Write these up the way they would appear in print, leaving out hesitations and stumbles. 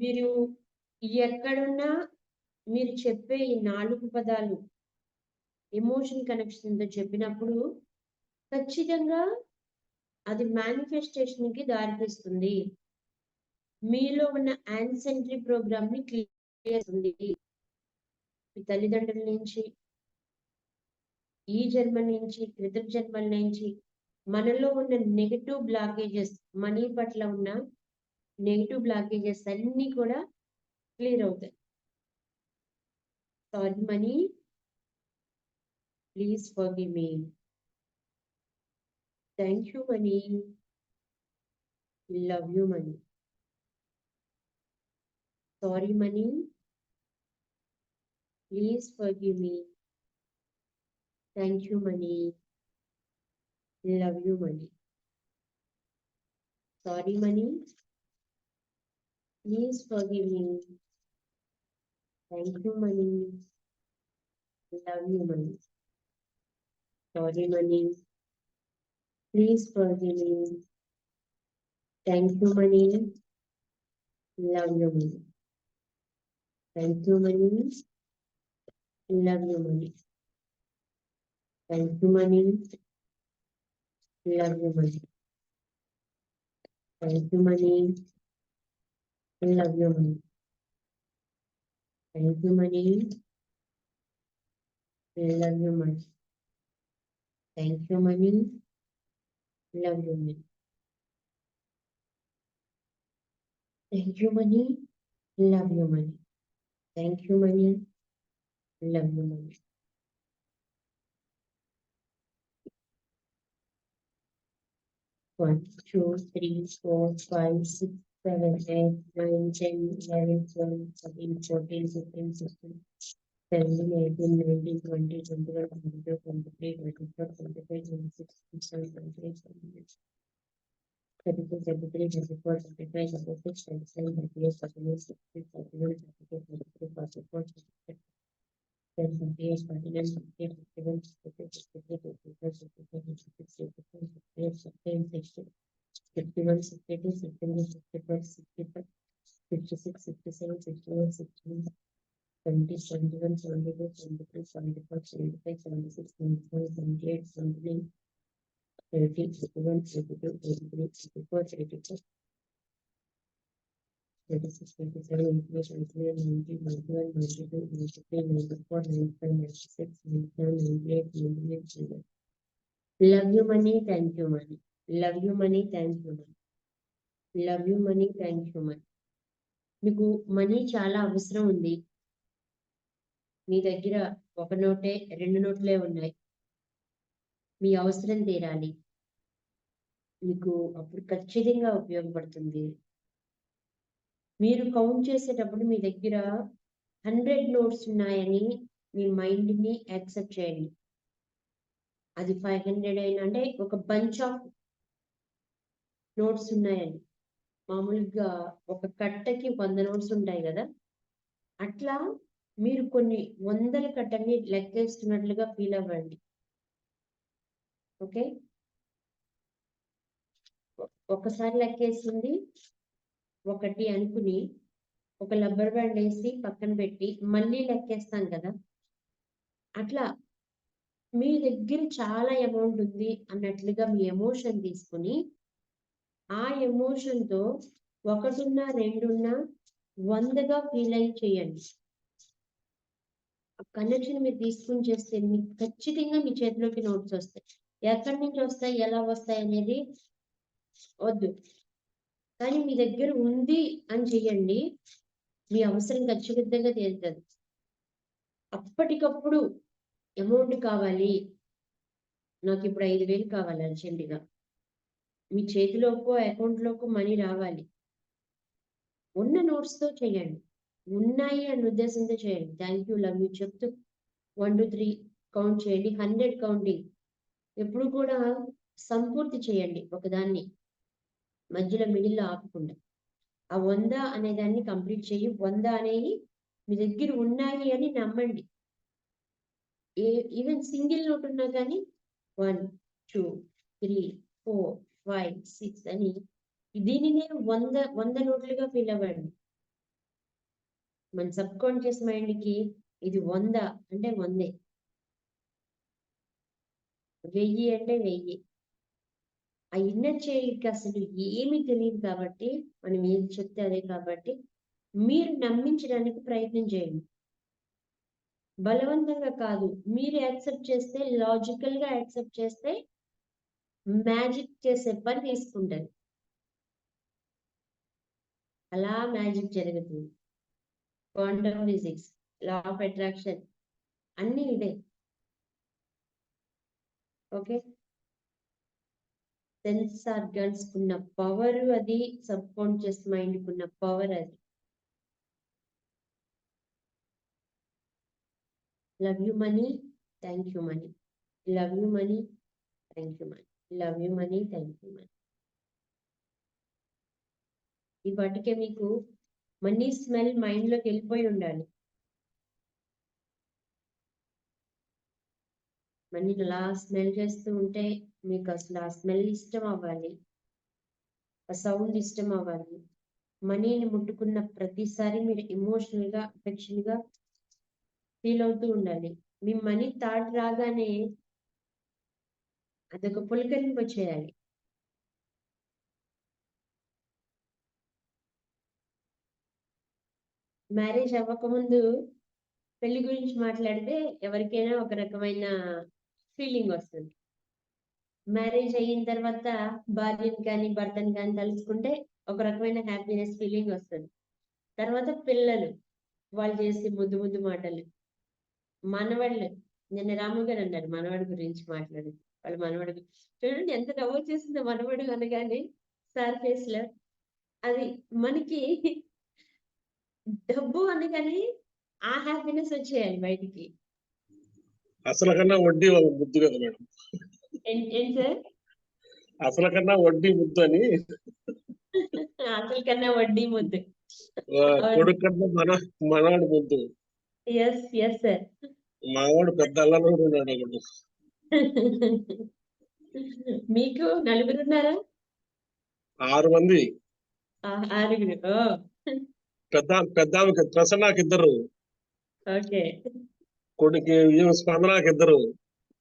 మీరు ఎక్కడున్నా మీరు చెప్పే ఈ 4 పదాలు ఎమోషన్ కనెక్షన్‌తో చెప్పినప్పుడు ఖచ్చితంగా అది మేనిఫెస్టేషన్‌కి దారితీస్తుంది. మీలో ఉన్న యాన్సెంట్రీ ప్రోగ్రామ్‌ని క్లియర్ చేస్తుంది. మీ తల్లిదండ్రుల నుంచి, ఈ జన్మ నుంచి, క్రితం జన్మల నుంచి మనలో ఉన్న నెగెటివ్ బ్లాకేజెస్, మనీ పట్ల ఉన్న నెగెటివ్ బ్లాకేజెస్ అన్నీ కూడా క్లియర్ అవుతాయి. Sorry money, please forgive me. Thank you money, love you money. Sorry money, please forgive me. Thank you money, love you money. Sorry money, please forgive me. Thank you money, love you money. Sorry money, please forgive me. Thank you money, love you money. Thank you money, love you money. Thank you money, love you money. Thank you money, love you money. Thank you money, love you money. Thank you money, love you money. Thank you money, love you money. Thank you money, love you money. 1, 2, 3, 4, 5, 6, 7, 8, 9, 10, 11, 12, 13, 14, 15, 16, 17, 18, 19, 20, 21, 22, 23, 24, 25, 26, 27, 28, 29, 30, 33, 34, 35, 36, 37, 38, 39, 40, 41, 42, 43, 44, 45, 48, 49, 50, 51, 52, 53, 54, 55, 56, 57, 58, 59, 60, 61, 62, 63, 64, 65, 56, 67, 61, 61, 70, 71, 72, 73, 74, 75, 76, 77, 78, 79, 80, 81, 82, 83, 84, 85, 86, 87, 88, 89, 90, 91, 92, 93, 94, 95, 96, 97, 98, 99, 100. Love you money, thank you money. Love you money, thank you money. Love you money, thank you money. మీకు money చాలా అవసరం ఉంది. మీ దగ్గర 1 నోటే 2 నోట్లే ఉన్నాయి. మీ అవసరం తీరాలి. మీకు అప్పుడు ఖచ్చితంగా ఉపయోగపడుతుంది. మీరు కౌంట్ చేసేటప్పుడు మీ దగ్గర 100 నోట్స్ ఉన్నాయని మీ మైండ్‌ని యాక్సెప్ట్ చేయండి. అది 500 అయినా అంటే ఒక బంచ్ ఆఫ్ నోట్స్ ఉన్నాయని. మామూలుగా ఒక కట్టకి 100 నోట్స్ ఉంటాయి గదా! అట్లా మీరు కొన్ని వందల కట్టని లెక్కేస్తున్నట్లుగా ఫీల్ అవ్వండి. ఓకే. ఒకసారి లెక్కేసింది ఒకటి అనుకుని ఒక రబ్బర్ బ్యాండ్ వేసి పక్కన పెట్టి మళ్ళీ లెక్కేస్తాం కదా! అట్లా మీ దగ్గర చాలా అమౌంట్ ఉంది అన్నట్లుగా మీ ఎమోషన్ తీసుకొని ఆ ఎమోషన్‌తో ఒకటున్నా, రెండున్నా 100గా ఫీల్ అయ్యి చేయండి. ఆ కనెక్షన్ మీరు తీసుకొని చేస్తే మీకు ఖచ్చితంగా మీ చేతిలోకి నోట్స్ వస్తాయి. ఎక్కడి నుంచి వస్తాయి, ఎలా వస్తాయి అనేది వద్దు. కానీ మీ దగ్గర ఉంది అని చెయ్యండి. మీ అవసరం ఖచ్చితంగా తీరుతది. అప్పటికప్పుడు అమౌంట్ కావాలి. నాకిప్పుడు 5,000 కావాలి అర్జెంట్‌గా. మీ చేతిలోకో, అకౌంట్‌లోకో మనీ రావాలి. ఉన్న నోట్స్‌తో చేయండి. ఉన్నాయి అన్న ఉద్దేశంతో చేయండి. థాంక్ యూ, లవ్ యూ చెప్తూ 1, 2, 3 కౌంట్ చేయండి. 100 కౌంటింగ్. ఎప్పుడు కూడా సంపూర్తి చేయండి ఒకదాన్ని. మధ్యలో మిడిల్‌లో ఆపకుండా. ఆ 100 అనే దాన్ని కంప్లీట్ చెయ్యి. 100 అనేవి మీ దగ్గర ఉన్నాయి అని నమ్మండి. ఈవెన్ సింగిల్ నోట్ ఉన్నా కానీ 1, 2, 3, 4, 5, 6 అని దీనినే 100 నోట్లుగా ఫీల్ అవ్వండి. మన సబ్ కాన్షియస్ మైండ్ కి ఇది 100 అంటే 100, 1000 అంటే 1000. ఆ ఇన్నర్ చైల్డ్కి అసలు ఏమీ తెలియదు కాబట్టి మనం ఏది చెప్తే అదే కాబట్టి మీరు నమ్మించడానికి ప్రయత్నం చేయండి. బలవంతంగా కాదు, మీరు యాక్సెప్ట్ చేస్తే, లాజికల్ గా యాక్సెప్ట్ చేస్తే మ్యాజిక్ చేసే పని తీసుకుంటారు. అలా మ్యాజిక్ జరుగుతుంది. Quantum physics, law of attraction అన్ని ఇదే. ఓకే, సెన్స్ ఆర్గన్స్ కున్న పవర్ అది, సబ్ కాన్షియస్ మైండ్ కున్న పవర్ అది. Love you money, thank you money. Love you money, thank you money. Love you money, thank you money. ఈ వాటికే మీకు money smell mind లోకి వెళ్ళిపోయి ఉండాలి. మనీ అలా స్మెల్ చేస్తూ ఉంటే మీకు అసలు ఆ స్మెల్ ఇష్టం అవ్వాలి, ఆ సౌండ్ ఇష్టం అవ్వాలి. మనీని ముట్టుకున్న ప్రతిసారి మీరు ఎమోషనల్ గా, అఫెక్షన్ గా ఫీల్ అవుతూ ఉండాలి. మీ మనీ థాట్ రాగానే అదొక పులకరింపు వచ్చేయాలి. మ్యారేజ్ అవ్వకముందు పెళ్లి గురించి మాట్లాడితే ఎవరికైనా ఒక రకమైన ఫీలింగ్ వస్తుంది. మ్యారేజ్ అయిన తర్వాత భార్యని కానీ భర్తని కానీ తలుచుకుంటే ఒక రకమైన హ్యాపీనెస్ ఫీలింగ్ వస్తుంది. తర్వాత పిల్లలు, వాళ్ళు చేసే ముద్దు ముద్దు మాటలు, మనవాళ్ళు. నిన్న రాము గారు అన్నారు మనవాడి గురించి మాట్లాడి, వాళ్ళ మనవాడు చూడండి ఎంత నవ్వు వచ్చేసిందో మనవాడు అనగానే సార్ ఫేస్ లో. అది మనకి డబ్బు అనగానే ఆ హ్యాపీనెస్ వచ్చేయాలి బయటికి. అసలు కన్నా వడ్డీ ముద్దు కదా మేడం. ఏంటి సార్? అసలు కన్నా వడ్డీ ముద్దు అని. అసలు కన్నా వడ్డీ ముద్దు, కొడుకు కన్నా మనవాడు ముద్దు. Yes yes sir. మావాడు పెద్ద అల్లరి ఉన్నాడు. మీకు నలుగురు ఉన్నారా? 6 మంది. 6గురు. పెద్దామెకి ప్రసన్నకి 2, ఓకే కొడుకు స్పందనకి 2,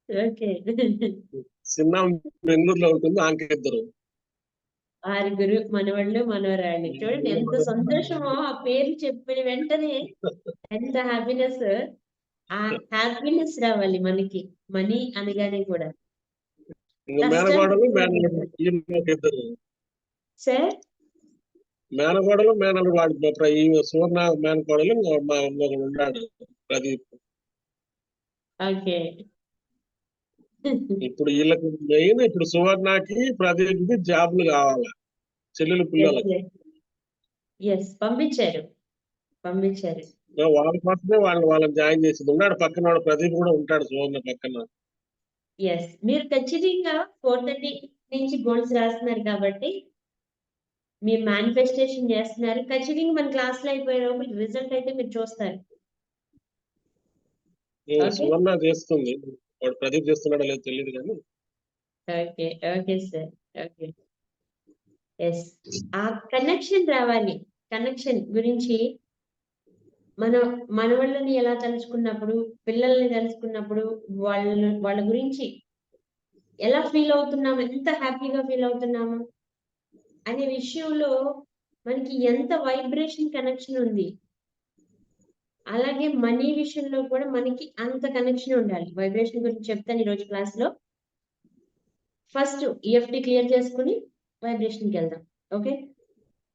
ఓకే. చిన్న బెంగళూరులో ఉంటుంది, ఆమెకి 2. 6గురు మనవాళ్ళు మనవరాళ్ళు. చూడండి ఎంత సంతోషమో ఆ పేరు చెప్పిన వెంటనే, ఎంత హ్యాపీనెస్. ఆ హ్యాపీనెస్ రావాలి మనకి మనీ అనగానే కూడా. మేనగోడలు మేనల్లుడు 2. సార్ మేనగోడలు మేనల్లుడు వాడి సువర్ణ మేనకోడలు ఒకడు ఉన్నాడు, ప్రదీప్. ఓకే. ఇప్పుడు వీళ్ళకి మెయిన్ ఇప్పుడు సువర్ణకి ప్రదీప్కి జాబ్లు కావాలి, చెల్లెలు పిల్లలకి. ఎస్ పంపించారు. వాళ్ళ కోసమే వాళ్ళని జాయిన్ చేసింది. ఉన్నాడు పక్కన, వాడు ప్రదీప్ కూడా ఉంటాడు సువర్ణ పక్కన. ఎస్, మీరు ఖచ్చితంగా 4:30 నుంచి గోల్స్ రాస్తున్నారు కాబట్టి మీరు మేనిఫెస్టేషన్ చేస్తున్నారు. ఖచ్చితంగా మన క్లాస్ లో అయిపోయే లోపల రిజల్ట్ అయితే మీరు చూస్తారు. సువర్ణ చేస్తుంది, వాడు ప్రదీప్ చేస్తున్నాడో లేదో తెలియదు కానీ. Okay okay sir. Okay yes, ఆ కనెక్షన్ రావాలి. కనెక్షన్ గురించి మన వాళ్ళని ఎలా తలుచుకున్నప్పుడు, పిల్లల్ని తలుచుకున్నప్పుడు వాళ్ళ గురించి ఎలా ఫీల్ అవుతున్నాము, ఎంత హ్యాపీగా ఫీల్ అవుతున్నాము అనే విషయంలో మనకి ఎంత వైబ్రేషన్ కనెక్షన్ ఉంది. అలాగే మనీ విషయంలో కూడా మనకి అంత కనెక్షన్ ఉండాలి. వైబ్రేషన్ గురించి చెప్తాను ఈరోజు క్లాస్ లో. ఫస్ట్ EFT క్లియర్ చేసుకుని వైబ్రేషన్కి వెళ్దాం. ఓకే,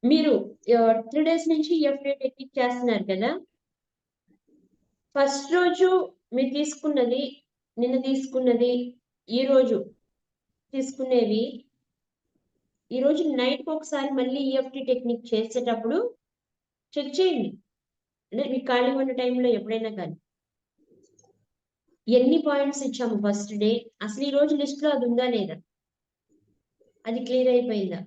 మీరు 3 days నుంచి EFT టెక్నిక్ చేస్తున్నారు కదా. ఫస్ట్ రోజు మీరు తీసుకున్నది, నిన్న తీసుకున్నది, ఈ రోజు తీసుకునేవి, ఈ రోజు నైట్కి ఒకసారి మళ్ళీ EFT టెక్నిక్ చేసేటప్పుడు చెక్ చేయండి. అంటే మీకు ఖాళీ ఉన్న టైంలో ఎప్పుడైనా కానీ ఎన్ని పాయింట్స్ ఇచ్చాము ఫస్ట్ డే, అసలు ఈ రోజు లిస్ట్ లో అది ఉందా లేదా, అది క్లియర్ అయిపోయిందా.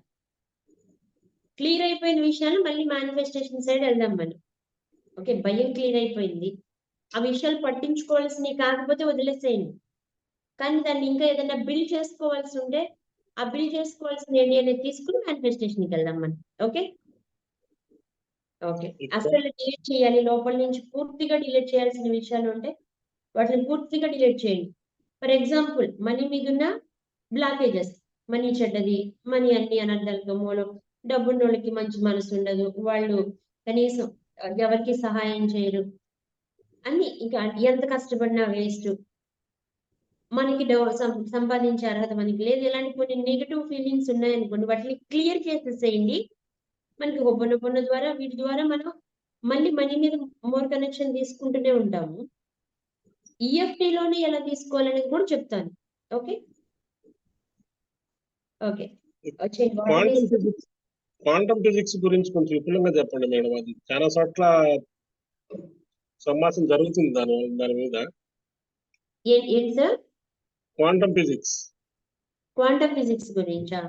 క్లియర్ అయిపోయిన విషయాలు మళ్ళీ మేనిఫెస్టేషన్ సైడ్ వెళ్దాం మనం. ఓకే, భయం క్లియర్ అయిపోయింది, ఆ విషయాలు పట్టించుకోవాల్సినవి కాకపోతే వదిలేసేయండి. కానీ దాన్ని ఇంకా ఏదైనా బిల్డ్ చేసుకోవాల్సి ఉంటే ఆ బిల్డ్ చేసుకోవాల్సిన ఏంటి అనేది తీసుకుని మేనిఫెస్టేషన్కి వెళ్దాం మనం. Okay, okay. ఇక్కడ అసలు డిలీట్ చేయాలి. లోపల నుంచి పూర్తిగా డిలీట్ చేయాల్సిన విషయాలు ఉంటే వాటిని పూర్తిగా డిలీట్ చేయండి. ఫర్ ఎగ్జాంపుల్ మనీ మీదున్న బ్లాకేజెస్. మనీ చెడ్డది, మనీ అన్ని అనర్థాలతో మూలం, డబ్బున్నోళ్ళకి మంచి మనసు ఉండదు. వాళ్ళు కనీసం ఎవరికి సహాయం చేయరు. అన్ని ఇంకా ఎంత కష్టపడినా వేస్ట్. మనకి సంపాదించే అర్హత మనకి లేదు. ఇలాంటి కొన్ని నెగెటివ్ ఫీలింగ్స్ ఉన్నాయనుకోండి, వాటిని క్లియర్ చేసేసేయండి. మనకి హొప్పనొప్పన ద్వారా వీటి ద్వారా మనం మళ్ళీ మనీ మీద మోర్ కనెక్షన్ తీసుకుంటూనే ఉంటాము. ఈఎఫ్టీలోనే ఎలా తీసుకోవాలనేది కూడా చెప్తాను. ఓకే. ఓకే. వచ్చేయండి. వాటర్ క్వాంటమ్ తీసుకొని ఫిజిక్స్ క్వాంటమ్ ఫిజిక్స్ గురించి కొంచెం విపులంగా చెప్పండి మేడం. అది చాలా చోట్ల సంభాషణ జరుగుతుంది దాని మీద. ఏంటి sir? Quantum physics quantum physics గురించా?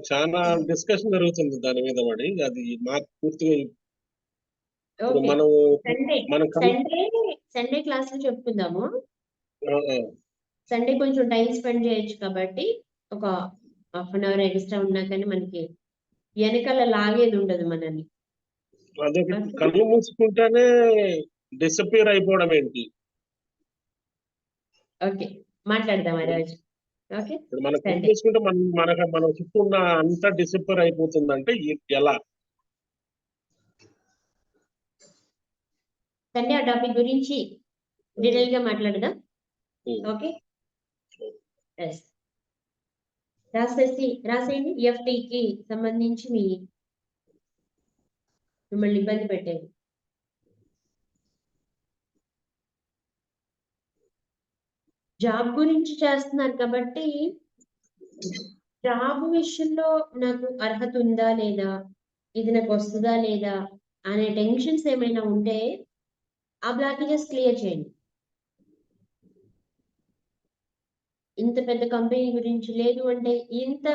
చాలా డిస్కషన్ జరుగుతుంది దాని మీద పడి. అది మాకు పూర్తిగా ఇప్పుడు ఓకే. మనం సండే మనం సండే సండే క్లాస్‌లో చెప్పుకుందాము. ఆ, ఆ. సండే కొంచెం టైం స్పెండ్ చేయొచ్చు కాబట్టి ఒక హాఫ్ అన్ అవర్ ఎక్స్ట్రా ఉన్నా కానీ మనకి వెనకాల లాగేది ఉండదు మనల్ని. అదొకటి. ఓకే. కళ్ళు మూసుకుంటేనే డిసపియర్ అయిపోవడం ఏంటి? ఓకే. మాట్లాడదాం ఆ రోజు. ఓకే. ఇప్పుడు మనం కళ్ళు సండే మూసుకుంటే మన చుట్టూ ఉన్న అంతా డిసపియర్ అయిపోతుందంటే ఎలా? సండే ఆ టాపిక్ గురించి డీటెయిల్ గా మాట్లాడదాం. ఉమ్. ఓకే. ఎస్. రాసేయండి. ఎఫ్టీకి సంబంధించి మిమ్మల్ని ఇబ్బంది పెట్టేది. జాబ్ గురించి చేస్తున్నారు కాబట్టి జాబ్ విషయంలో నాకు అర్హత ఉందా లేదా, ఇది నాకు వస్తుందా లేదా అనే టెన్షన్స్ ఏమైనా ఉంటే ఆ బ్లాకేజెస్ క్లియర్ చేయండి. ఇంత పెద్ద కంపెనీ గురించి లేదు అంటే ఇంత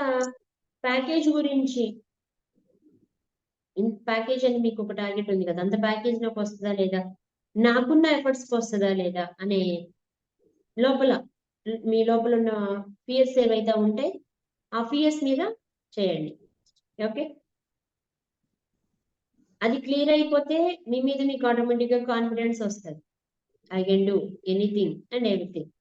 ప్యాకేజ్ గురించి, ఇంత ప్యాకేజ్ అని మీకు ఒక టార్గెట్ ఉంది కదా, అంత ప్యాకేజ్ నాకు వస్తుందా లేదా, నాకున్న ఎఫర్ట్స్కి వస్తుందా లేదా అనే లోపల మీ లోపల ఉన్న ఫియర్స్ ఏవైతే ఉంటే ఆ ఫియర్స్ మీద చేయండి. ఓకే. అది క్లియర్ అయిపోతే మీ మీద మీకు ఆటోమేటిక్గా కాన్ఫిడెన్స్ వస్తుంది. I can do anything and everything.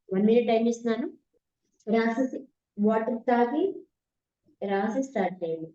1 minute time ఇస్తున్నాను. రాసేసి వాటర్ తాగి రాసి స్టార్ట్ చేయండి.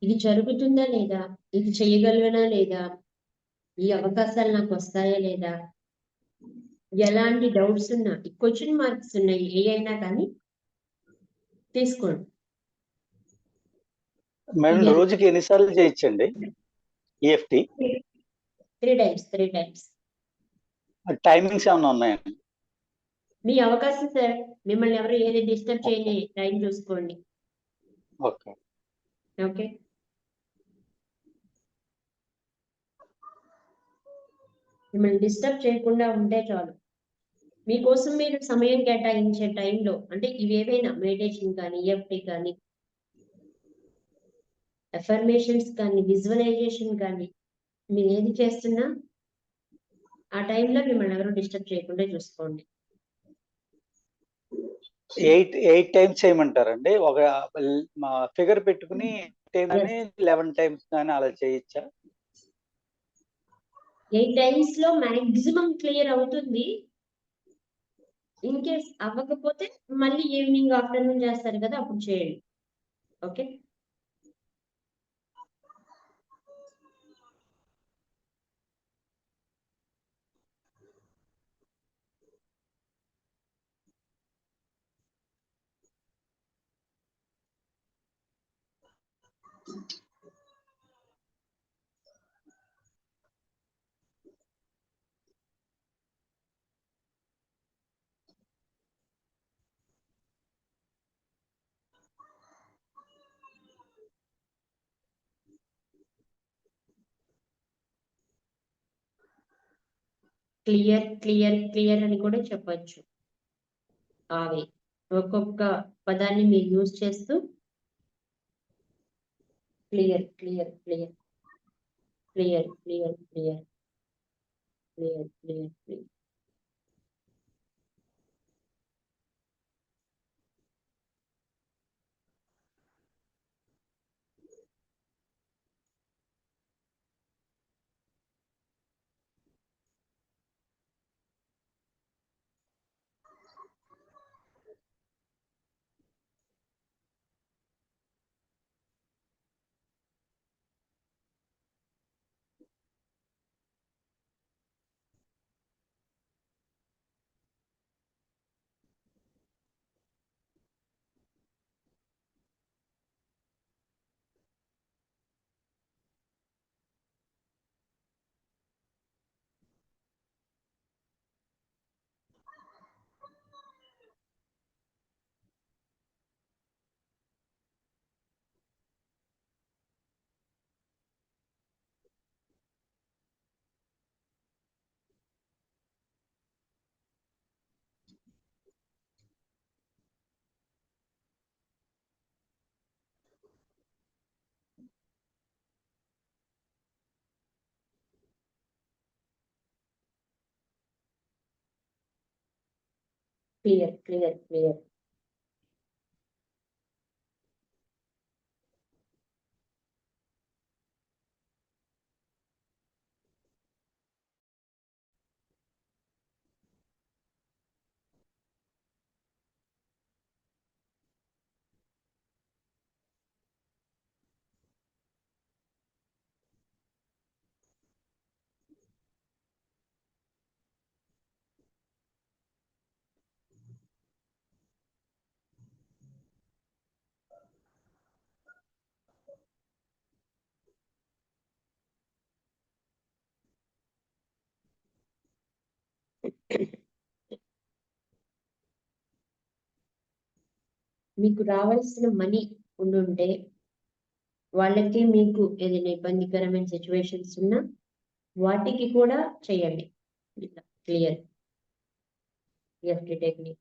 ఇది జరుగుతుందా లేదా, ఇది చేయగలనా లేదా, ఈ అవకాశాలు నాకు వస్తాయా లేదా, ఎలాంటి డౌట్స్ ఉన్నా, క్వశ్చన్ మార్క్స్ ఉన్నాయి ఏ అయినా కానీ తీసుకోండి. మేడం ఇది రోజుకి ఎన్నిసార్లు చేయొచ్చండి ఈఎఫ్టీ? 3 టైమ్స్. టైమింగ్స్ ఏమైనా ఉన్నాయండి? మీ అవకాశం సార్. మిమ్మల్ని ఎవరు ఏది డిస్టర్బ్ చేయని టైం చూసుకోండి. ఓకే. ఓకే. మిమ్మల్ని డిస్టర్బ్ చేయకుండా ఉంటే చాలు. మీకోసం మీరు సమయం కేటాయించే టైంలో అంటే ఇవేవైనా మెడిటేషన్ కానీ, ఈఎఫ్టీ కానీ, అఫర్మేషన్స్ కానీ, విజువలైజేషన్ కానీ, మీరు ఏది చేస్తున్నా ఆ టైంలో మిమ్మల్ని ఎవరు డిస్టర్బ్ చేయకుండా చూసుకోండి. 8 టైమ్స్ చేయమంటారండి? ఒక ఫిగర్ పెట్టుకుని 8 Yes. 11 టైమ్స్ కానీ అలా చేయొచ్చా? 8 టైమ్స్ లో మాక్సిమం క్లియర్ అవుతుంది. ఇన్ కేస్ అవ్వకపోతే మళ్ళీ ఈవినింగ్ ఆఫ్టర్నూన్ చేస్తారు కదా, అప్పుడు చేయండి. ఓకే. క్లియర్ క్లియర్ క్లియర్ అని కూడా చెప్పొచ్చు. ఆవి ఒక్కొక్క పదాన్ని మీరు యూజ్ చేస్తూ clear clear clear clear clear clear clear clear clear clear clear clear మీకు రావాల్సిన మనీ ఉండుంటే వాళ్ళకి మీకు ఏదైనా ఇబ్బందికరమైన సిచ్యువేషన్స్ ఉన్నా వాటికి కూడా చేయండి. Clear technique.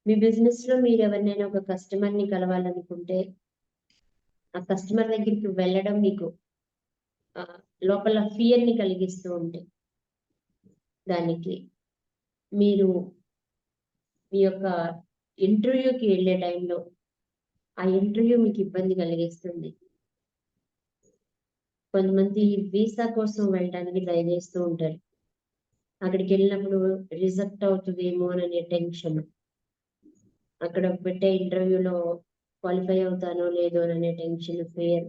మీ బిజినెస్ లో మీరు ఎవరినైనా ఒక కస్టమర్ ని కలవాలనుకుంటే ఆ కస్టమర్ దగ్గరికి వెళ్ళడం మీకు లోపల ఫియర్ ని కలిగిస్తూ ఉంటే దానికి మీరు మీ యొక్క ఇంటర్వ్యూకి వెళ్ళే టైంలో ఆ ఇంటర్వ్యూ మీకు ఇబ్బంది కలిగిస్తుంది. కొంతమంది వీసా కోసం వెళ్ళడానికి ట్రై చేస్తూ ఉంటారు. అక్కడికి వెళ్ళినప్పుడు రిజెక్ట్ అవుతుందేమో అనే టెన్షన్, అక్కడ పెట్టే ఇంటర్వ్యూలో క్వాలిఫై అవుతానో లేదో అనే టెన్షన్, ఫియర్,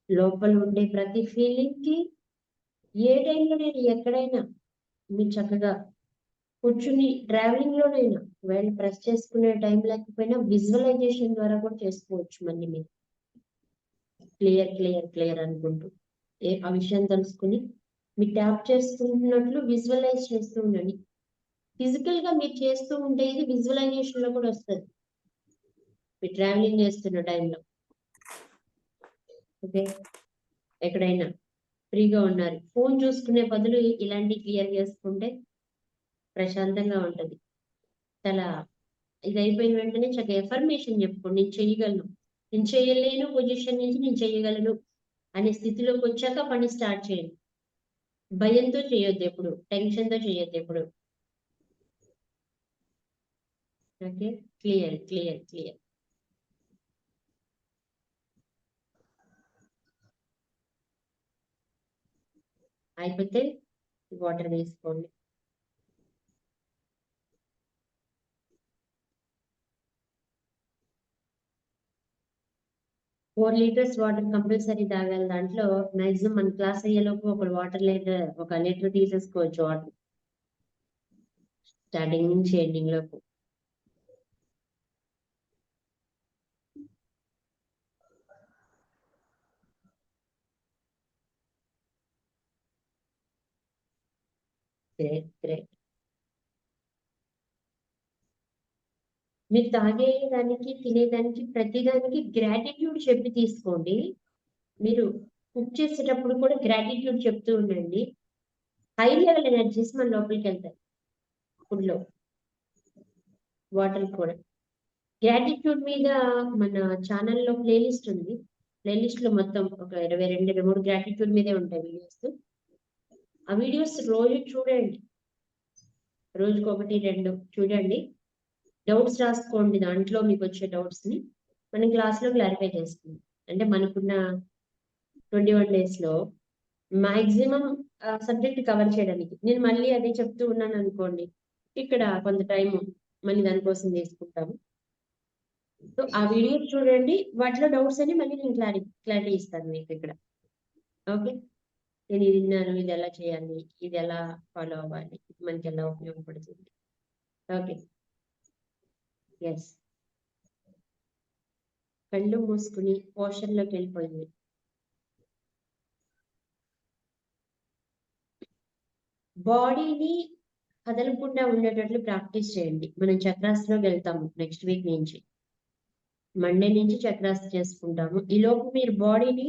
లోపల ఉండే ప్రతి ఫీలింగ్ కి ఏ టైంలో నేను ఎక్కడైనా మీరు చక్కగా కూర్చుని ట్రావెలింగ్ లోనైనా వేళ్ళు ప్రెస్ చేసుకునే టైం లేకపోయినా విజువలైజేషన్ ద్వారా కూడా చేసుకోవచ్చు. మళ్ళీ మీరు క్లియర్ క్లియర్ క్లియర్ అనుకుంటూ ఆ విషయం తెలుసుకుని మీరు ట్యాప్ చేస్తున్నట్లు విజువలైజ్ చేస్తూ ఉండండి. ఫిజికల్ గా మీరు చేస్తూ ఉంటే ఇది విజువలైజేషన్ లో కూడా వస్తుంది మీరు ట్రావెలింగ్ చేస్తున్న టైంలో. ఓకే, ఎక్కడైనా ఫ్రీగా ఉన్నారు, ఫోన్ చూసుకునే బదులు ఇలాంటి క్లియర్ చేసుకుంటే ప్రశాంతంగా ఉంటది. చాలా ఇది అయిపోయిన వెంటనే చక్కగా ఎఫర్మేషన్ చెప్పుకోండి. నేను చెయ్యగలను, నేను చేయలేను పొజిషన్ నుంచి నేను చెయ్యగలను అనే స్థితిలోకి వచ్చాక పని స్టార్ట్ చేయండి. భయంతో చేయొద్దు ఎప్పుడు, టెన్షన్తో చేయొద్దు ఎప్పుడు. Okay, clear clear clear. అయిపోతే వాటర్ వేసుకోండి. ఫోర్ లీటర్స్ వాటర్ కంపల్సరీ తాగాలి. దాంట్లో మాక్సిమం మన క్లాస్ అయ్యేలోపు ఒక లీటర్ తీసేసుకోవచ్చు వాటర్, స్టార్టింగ్ నుంచి ఎండింగ్ లోపు. Great great. మీరు తాగేదానికి తినేదానికి ప్రతిదానికి గ్రాటిట్యూడ్ చెప్పి తీసుకోండి. మీరు కుక్ చేసేటప్పుడు కూడా గ్రాటిట్యూడ్ చెప్తూ ఉండండి. హై లెవెల్ ఎనర్జీస్ మన లోపలికి వెళ్తాయి. ఫుడ్ లో వాటర్ కూడా. గ్రాటిట్యూడ్ మీద మన ఛానల్లో ప్లేలిస్ట్ ఉంది. ప్లేలిస్ట్ లో మొత్తం ఒక 22-23 గ్రాటిట్యూడ్ మీదే ఉంటాయి వీడియోస్. ఆ వీడియోస్ రోజు చూడండి, రోజుకి 1-2 చూడండి. డౌట్స్ రాసుకోండి, దాంట్లో మీకు వచ్చే డౌట్స్ ని మనం క్లాస్ లో క్లారిఫై చేసుకుందాం. అంటే మనకున్న 21 days లో మాక్సిమం సబ్జెక్ట్ కవర్ చేయడానికి. నేను మళ్ళీ అదే చెప్తూ ఉన్నాను అనుకోండి, ఇక్కడ కొంత టైం మళ్ళీ దానికోసం తీసుకుంటాము. సో ఆ వీడియోస్ చూడండి, వాటిలో డౌట్స్ అని మళ్ళీ నేను క్లారిటీ ఇస్తాను మీకు ఇక్కడ. ఓకే, నేను ఇది విన్నాను, ఇది ఎలా చేయాలి, ఇది ఎలా ఫాలో అవ్వాలి, ఇది మనకి ఎలా ఉపయోగపడుతుంది. Okay, yes. కళ్ళు మూసుకుని పోషన్లోకి వెళ్ళిపోయింది. బాడీని కదలకుండా ఉండేటట్లు ప్రాక్టీస్ చేయండి. మనం చక్రాస్లోకి వెళ్తాము నెక్స్ట్ వీక్ నుంచి. మండే నుంచి చక్రాస్ చేసుకుంటాము. ఈ లోపు మీరు బాడీని,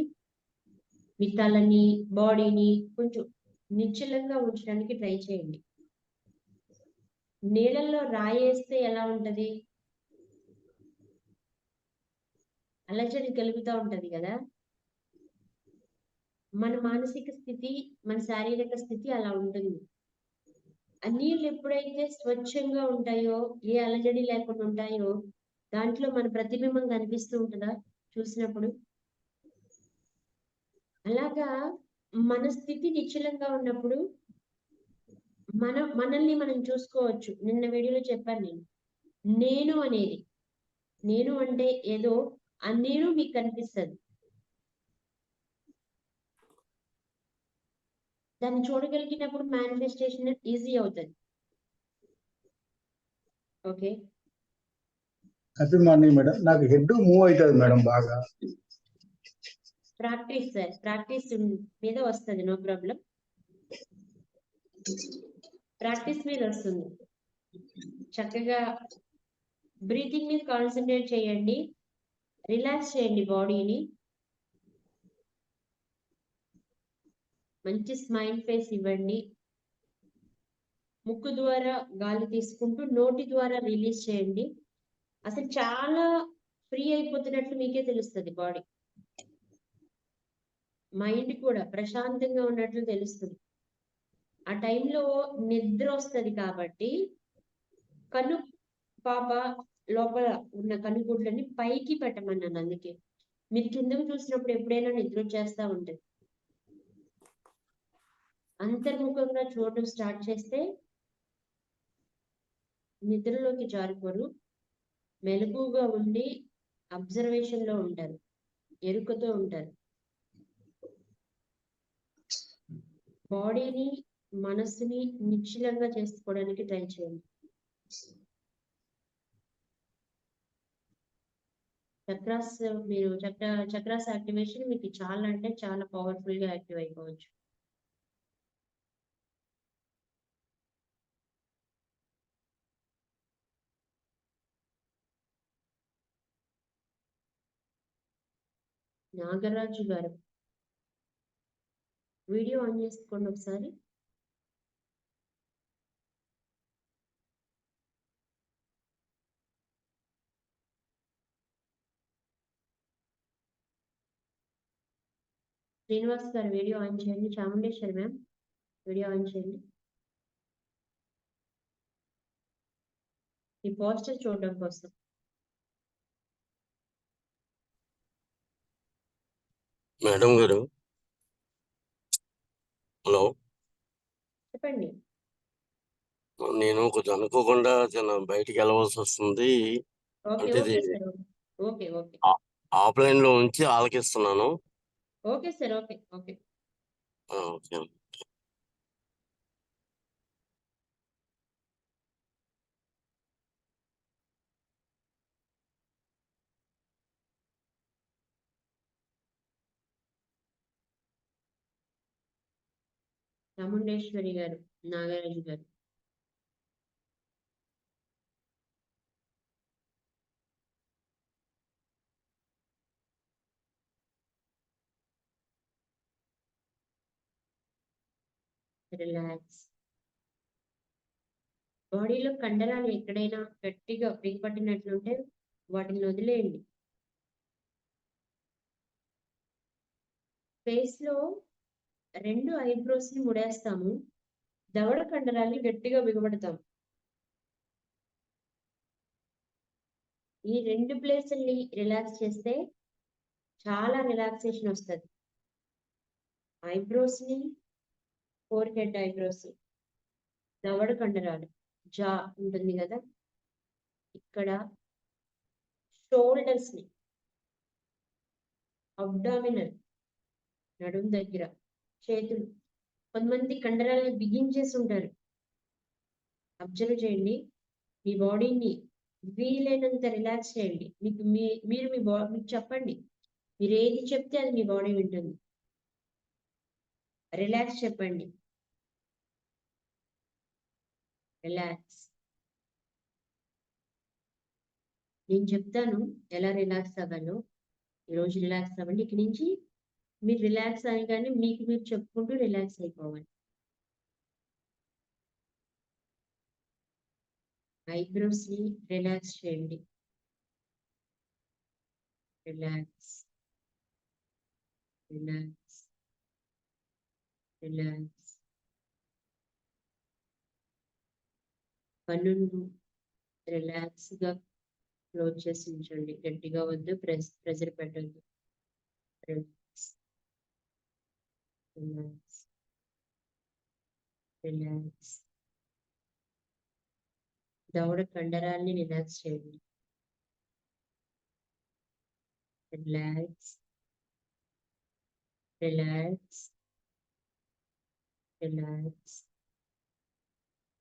మీ తలని, బాడీని కొంచెం నిశ్చలంగా ఉంచడానికి ట్రై చేయండి. నీళ్ళల్లో రాయేస్తే ఎలా ఉంటది? అలజడి కలుగుతూ ఉంటది కదా. మన మానసిక స్థితి, మన శారీరక స్థితి అలా ఉంటుంది. ఆ నీళ్ళు ఎప్పుడైతే స్వచ్ఛంగా ఉంటాయో, ఏ అలజడి లేకుండా ఉంటాయో, దాంట్లో మన ప్రతిబింబం కనిపిస్తూ ఉంటుందా చూసినప్పుడు? అలాగా మన స్థితి నిశ్చలంగా ఉన్నప్పుడు మనల్ని మనం చూసుకోవచ్చు. నిన్న వీడియోలో చెప్పాను నేను అనేది. నేను అంటే ఏదో, ఆ నేను మీకు కనిపిస్తుంది. దాన్ని చూడగలిగినప్పుడు మేనిఫెస్టేషన్ ఈజీ అవుతుంది. Okay, happy morning madam. నాకు హెడ్ మూవ్ అవుతుంది మేడం బాగా. ప్రాక్టీస్ సార్, ప్రాక్టీస్ మీద వస్తుంది, నో ప్రాబ్లం. ప్రాక్టీస్ మీద వస్తుంది. చక్కగా బ్రీతింగ్ మీద కాన్సన్ట్రేట్ చేయండి. రిలాక్స్ చేయండి బాడీని. మంచి స్మైల్ ఫేస్ ఇవ్వండి. ముక్కు ద్వారా గాలి తీసుకుంటూ నోటి ద్వారా రిలీజ్ చేయండి. అసలు చాలా ఫ్రీ అయిపోతున్నట్లు మీకే తెలుస్తుంది. బాడీ, మైండ్ కూడా ప్రశాంతంగా ఉన్నట్లు తెలుస్తుంది. ఆ టైంలో నిద్ర వస్తుంది కాబట్టి కను పాప లోపల ఉన్న కనుగుడ్లని పైకి పెట్టమన్నాను. అందుకే మీరు కిందకు చూసినప్పుడు ఎప్పుడైనా నిద్ర వచ్చేస్తా ఉంటుంది. అంతర్ముఖంగా చూడడం స్టార్ట్ చేస్తే నిద్రలోకి జారిపోరు. మెలకుగా ఉండి అబ్జర్వేషన్ లో ఉంటారు, ఎరుకతో ఉంటారు. బాడీని, మనస్సుని నిశ్చలంగా చేసుకోవడానికి ట్రై చేయండి. చక్రాస్, మీరు చక్రాస్ యాక్టివేషన్ మీకు చాలా అంటే చాలా పవర్ఫుల్ గా యాక్టివ్ అయిపోవచ్చు. నాగరాజు గారు, వీడియో ఆన్ చేసుకోండి ఒకసారి. శ్రీనివాస్ గారు వీడియో ఆన్ చేయండి. చాముండేశ్వరి మ్యామ్ వీడియో ఆన్ చేయండి. ఈ పోస్టర్ చూడడం కోసం. మేడం గారు, హలో. చెప్పండి. నేను కొంచెం అనుకోకుండా బయటికి వెళ్ళవలసి వస్తుంది. ఓకే అంటే okay sir, okay okay offline లో ఉంచి ఆలకిస్తున్నాను. Okay sir, okay okay. Okay. Chamundeshwari గారు, నాగరాజు గారు. రిలాక్స్. బాడీలో కండరాలు ఎక్కడైనా గట్టిగా బిగపట్టినట్లుంటే వాటిని వదిలేయండి. ఫేస్ లో 2 ఐబ్రోస్ ని ముడేస్తాము, దవడ కండరాల్ని గట్టిగా బిగపడతాం. ఈ 2 ప్లేసుల్ని రిలాక్స్ చేస్తే చాలా రిలాక్సేషన్ వస్తుంది. ఐబ్రోస్ ని, ఫోర్ హెడ్ ఐబ్రోస్, దవడ కండరాలు, జా ఉంటుంది కదా ఇక్కడ, షోల్డర్స్ ని, అబ్డామినల్ నడుం దగ్గర, చేతులు. కొంతమంది కండరాలను బిగించేసి ఉంటారు. అబ్జర్వ్ చేయండి. మీ బాడీని వీలైనంత రిలాక్స్ చేయండి. మీరు మీకు చెప్పండి. మీరు ఏది చెప్తే అది మీ బాడీ వింటుంది. రిలాక్స్ చెప్పండి. రిలాక్స్. నేను చెప్తాను ఎలా రిలాక్స్ అవ్వాలో. ఈరోజు రిలాక్స్ అవ్వండి. ఇక నుంచి మీరు రిలాక్స్ అని కానీ మీకు మీరు చెప్పుకుంటూ రిలాక్స్ అయిపోవాలి. ఐబ్రోస్ ని రిలాక్స్ చేయండి. Relax, relax, relax. కన్నును రిలాక్స్ గా క్లోజ్ చేసి ఉంచండి. గట్టిగా వద్దు, ప్రెజర్ పెట్టద్దు. Relax, relax, relax. దవడ కండరాల్ని రిలాక్స్ చేయండి. Relax, relax, relax.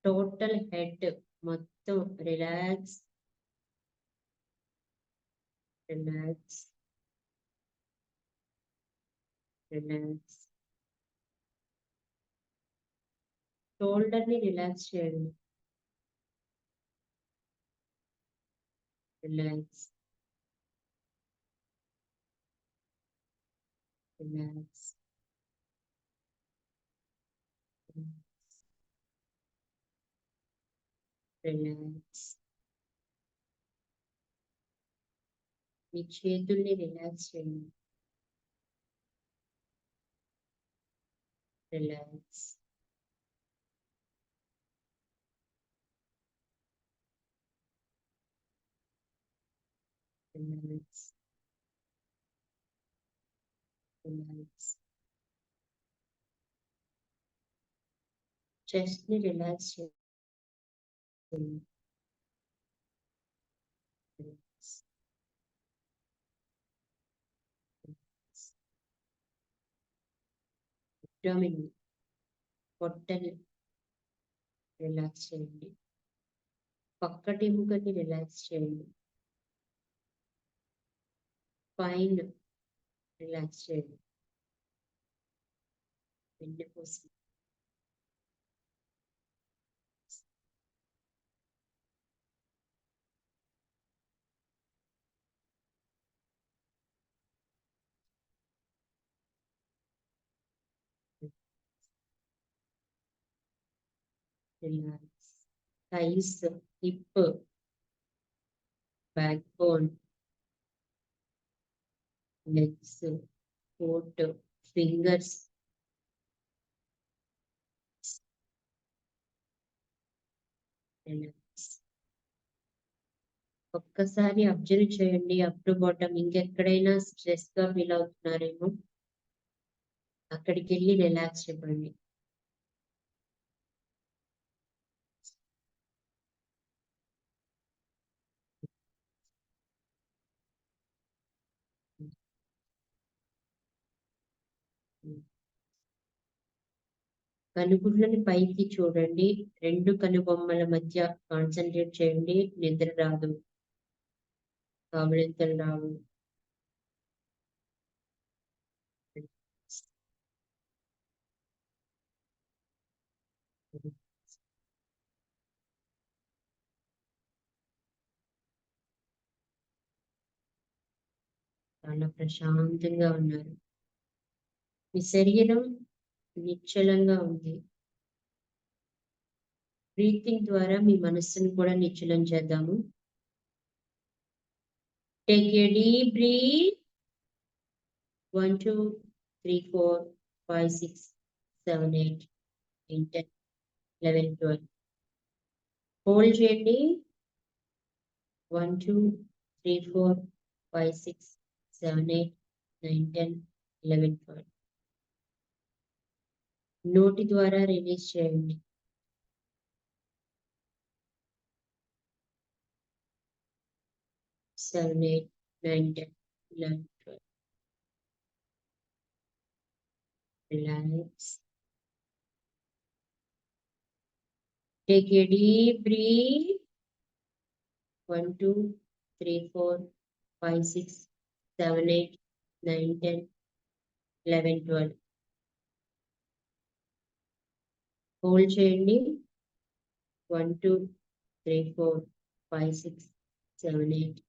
Total head మొత్తం రిలాక్స్, రిలాక్స్, రిలాక్స్. షోల్డర్ ని రిలాక్స్ చేయండి. Relax, relax, relax. మీ చేతుల్ని రిలాక్స్ చేయండి. Relax, relax, relax. చెస్ట్ ని రిలాక్స్ చేయండి. Relax, relax. అబ్డామిన్, పొట్టని రిలాక్స్ చేయండి. పక్కటి ఎముకని రిలాక్స్ చేయండి. పైన రిలాక్స్ చేయండి. వెన్నుపూస relax. Thighs, hip, back bone, legs, ఫోట్, ఫింగర్స్. రిలాక్స్. ఒక్కసారి అబ్జర్వ్ చేయండి అప్ టు బాటమ్. ఇంకెక్కడైనా స్ట్రెస్ గా ఫీల్ అవుతున్నారేమో అక్కడికి వెళ్ళి రిలాక్స్ చెప్పండి. కనుగుడ్లని పైకి చూడండి. 2 కనుబొమ్మల మధ్య కాన్సన్ట్రేట్ చేయండి. నిద్ర రాదు, కావలింతలు రావు. చాలా ప్రశాంతంగా ఉన్నారు. మీ శరీరం నిశ్చలంగా ఉంది. బ్రీతింగ్ ద్వారా మీ మనస్సును కూడా నిశ్చలం చేద్దాము. Take a deep breath. 1 2 3 4 5 6 7 8 9 10 11 12. Hold చేయండి. 1 2 3 4 5 6 7 8 9 10 11 12. నోటి ద్వారా రిలీజ్ చేయండి. 7 8 9 10 11 12. Relax. Take a deep breath. 1 2 3 4 5 6 7 8 9 10 11 12. Hold చేయండి. 1 2 3 4 5 6 7 8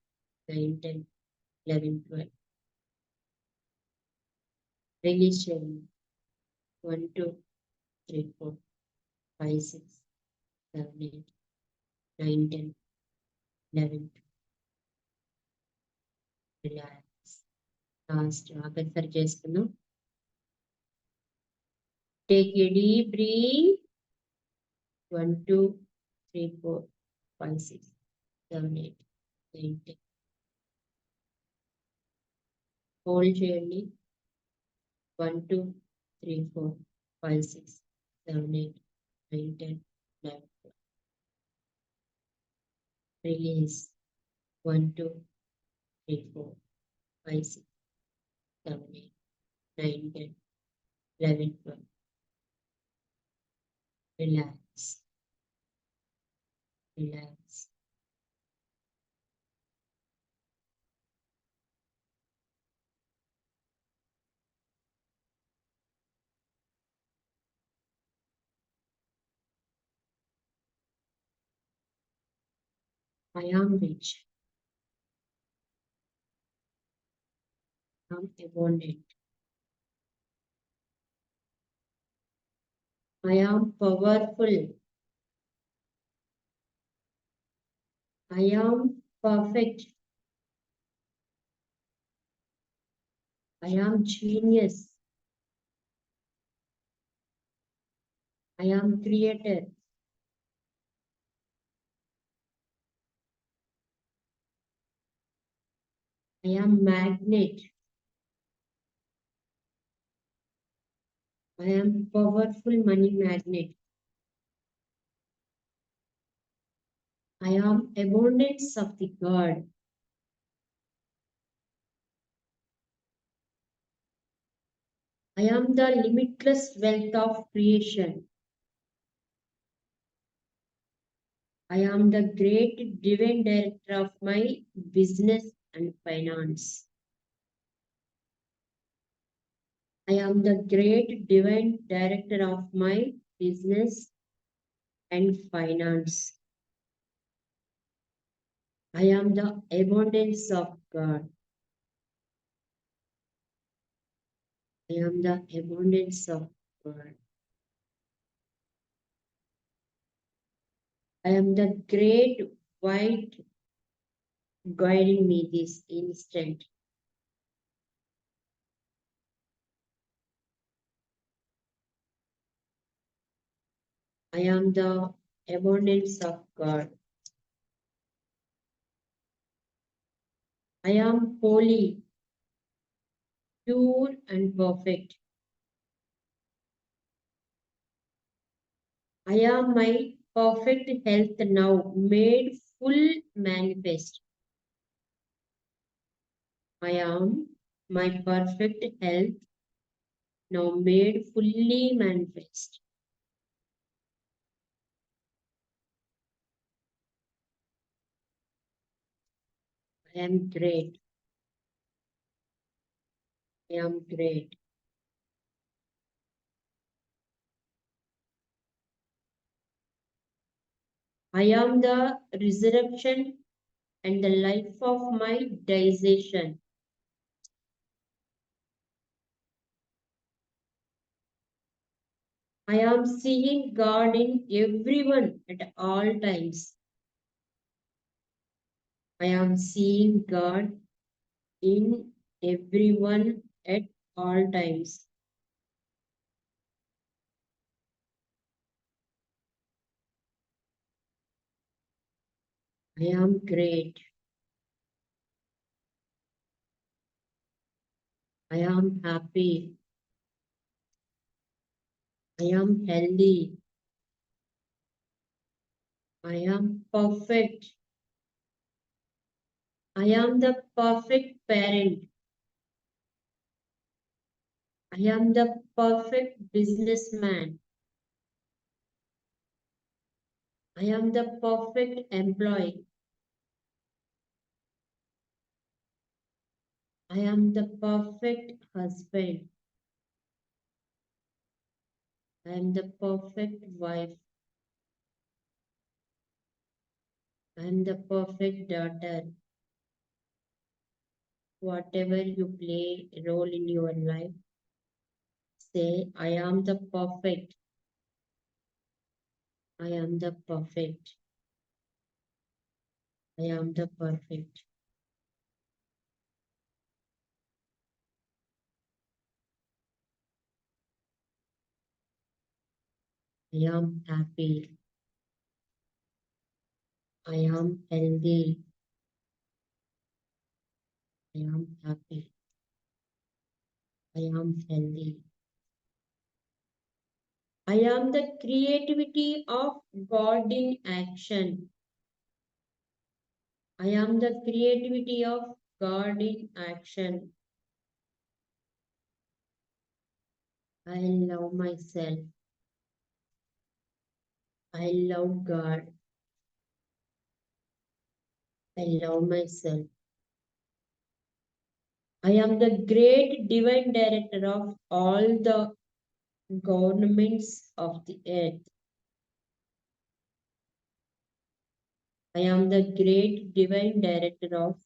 9 10 11 12. Release చేయండి. 1 2 3 4 5 6 7 8 9 10 11 12. Relax. Last ఆఖరి చేసుకుందాం. Take a deep breath. 1 2 3 4 5 6 7 8 9 10. Hold చేయండి. 1 2 3 4 5 6 7 8 9 10 11 12. Release. 1 2 3 4 5 6 7 8 9 10 11 12. Relax. Relax. I am rich. I am abundant. I am powerful. I am perfect. I am genius. I am creator. I am magnet. I am powerful money magnet. I am abundance of the God. I am the limitless wealth of creation. I am the great divine director of my business and finance. I am the great divine director of my business and finance. I am the abundance of God. I am the abundance of God. I am the great white guiding me this instant. I am the abundance of God. I am holy, pure and perfect. I am my perfect health now made full manifest. I am my perfect health now made fully manifest. I am great. I am great. I am the resurrection and the life of my digestion. I am seeing God in everyone at all times. I am seeing God in everyone at all times. I am great. I am happy. I am healthy. I am perfect. I am the perfect parent. I am the perfect businessman. I am the perfect employee. I am the perfect husband. I am the perfect wife. I am the perfect daughter. Whatever you play a role in your life, say, I am the perfect. I am the perfect. I am the perfect. I am happy. I am healthy. I am happy. I am healthy. I am the creativity of God in action. I am the creativity of God in action. I love myself. I love God. I love myself. I am the great divine director of all the governments of the earth. I am the great divine director of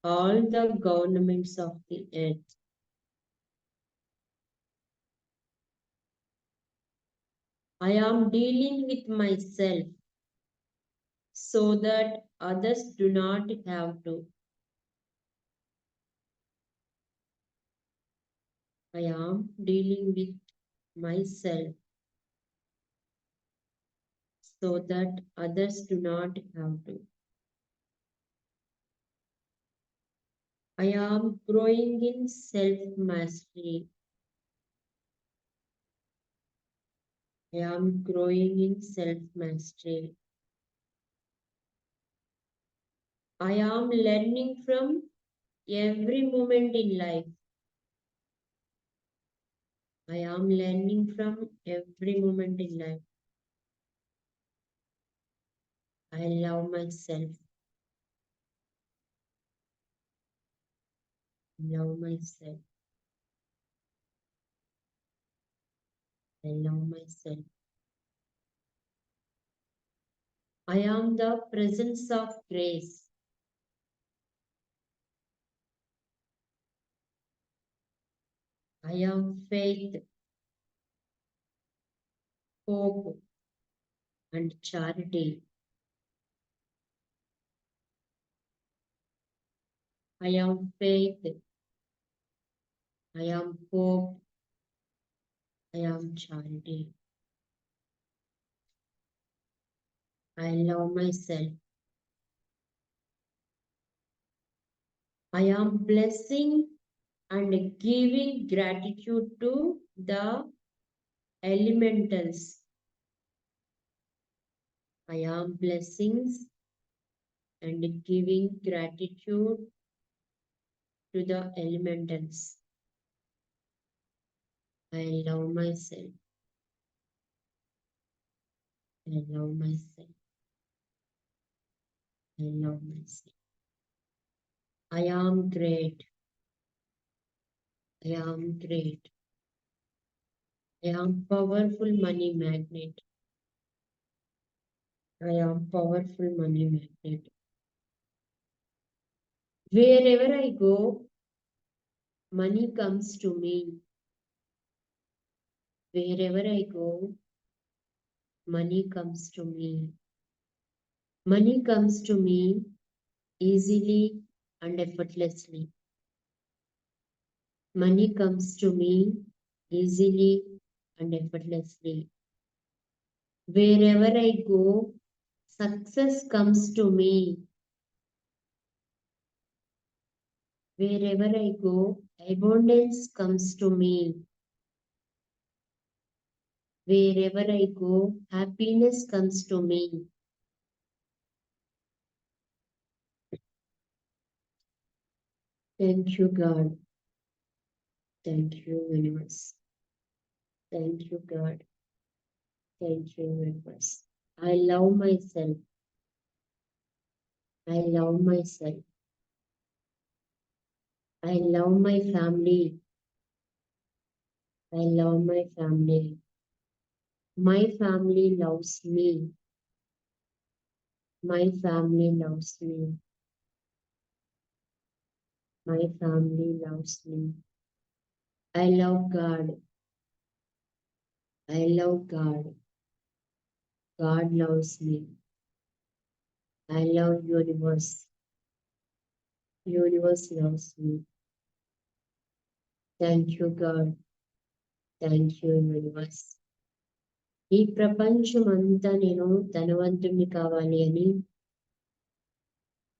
all the governments of the earth. I am dealing with myself so that others do not have to. I am dealing with myself so that others do not have to. I am growing in self-mastery. I am growing in self-mastery. I am learning from every moment in life. I am learning from every moment in life. I love myself. Love myself. I love myself. I am the presence of grace. I am faith, hope, and charity. I am faith. I am hope. I am charity. I love myself. I am blessing and giving gratitude to the elementals. I am blessings and giving gratitude to the elementals. I love myself. I love myself. I love myself. I am great. I am great. I am powerful money magnet. I am powerful money magnet. Wherever I go, money comes to me. wherever I go, money comes to me. Money comes to me easily and effortlessly. Money comes to me easily and effortlessly. Wherever I go, success comes to me. Wherever I go, abundance comes to me. Wherever I go, happiness comes to me. Thank you, God. Thank you, universe. Thank you, God. Thank you, universe. I love myself. I love myself. I love my family. I love my family. My family loves me. My family loves me. My family loves me. I love God. I love God. God loves me. I love universe. Universe loves me. Thank you, God. Thank you, universe. ఈ ప్రపంచం అంతా నేను ధనవంతుడిని కావాలి అని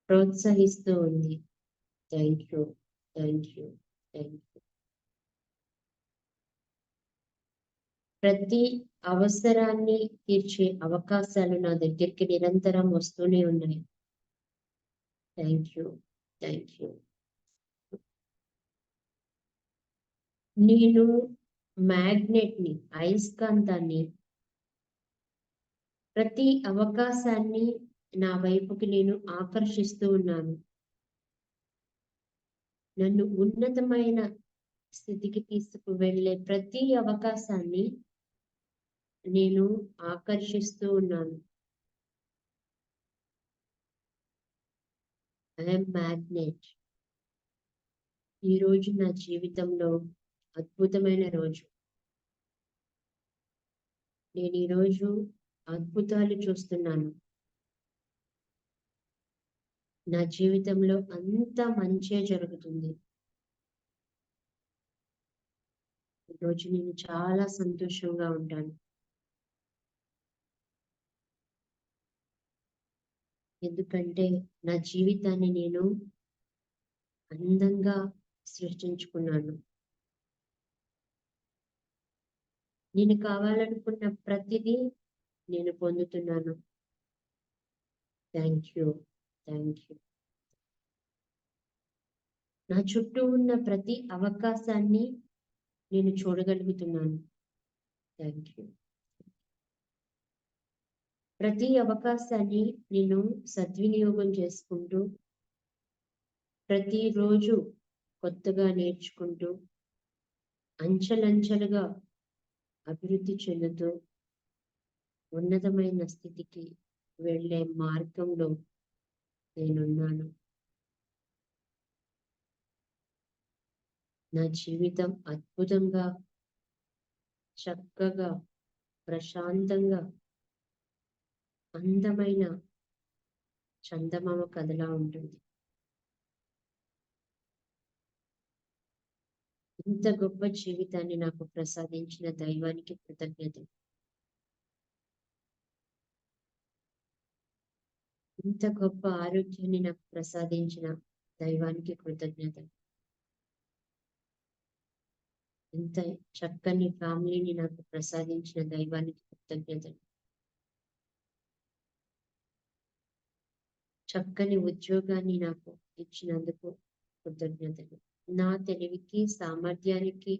ప్రోత్సహిస్తూ ఉంది. Thank you, thank you, thank you. ప్రతి అవసరాన్ని తీర్చే అవకాశాలు నా దగ్గరికి నిరంతరం వస్తూనే ఉన్నాయి. Thank you, thank you. నేను మ్యాగ్నెట్ ని, అయస్కాంతాన్ని, ప్రతి అవకాశాన్ని నా వైపుకి నేను ఆకర్షిస్తూ ఉన్నాను. నన్ను ఉన్నతమైన స్థితికి తీసుకువెళ్ళే ప్రతి అవకాశాన్ని నేను ఆకర్షిస్తూ ఉన్నాను. I'm magnet. ఈరోజు నా జీవితంలో అద్భుతమైన రోజు. నేను ఈరోజు అద్భుతాలు చూస్తున్నాను. నా జీవితంలో అంతా మంచే జరుగుతుంది. ఈరోజు నేను చాలా సంతోషంగా ఉంటాను. ఎందుకంటే నా జీవితాన్ని నేను అందంగా సృష్టించుకున్నాను. నేను కావాలనుకున్న ప్రతిదీ నేను పొందుతున్నాను. Thank you, thank you. నా చుట్టూ ఉన్న ప్రతి అవకాశాన్ని నేను చూడగలుగుతున్నాను. Thank you. ప్రతి అవకాశాన్ని నేను సద్వినియోగం చేసుకుంటూ, ప్రతిరోజు కొత్తగా నేర్చుకుంటూ, అంచెలంచెలుగా అభివృద్ధి చెందుతూ, ఉన్నతమైన స్థితికి వెళ్ళే మార్గంలో నేనున్నాను. నా జీవితం అద్భుతంగా, చక్కగా, ప్రశాంతంగా, అందమైన చందమామ కథలా ఉంటుంది. ఇంత గొప్ప జీవితాన్ని నాకు ప్రసాదించిన దైవానికి కృతజ్ఞతలు. ఇంత గొప్ప ఆరోగ్యాన్ని నాకు ప్రసాదించిన దైవానికి కృతజ్ఞతలు. ఇంత చక్కని ఫ్యామిలీని నాకు ప్రసాదించిన దైవానికి కృతజ్ఞతలు. చక్కని ఉద్యోగాన్ని నాకు ఇచ్చినందుకు కృతజ్ఞతలు. నా తెలివికి, సామర్థ్యానికి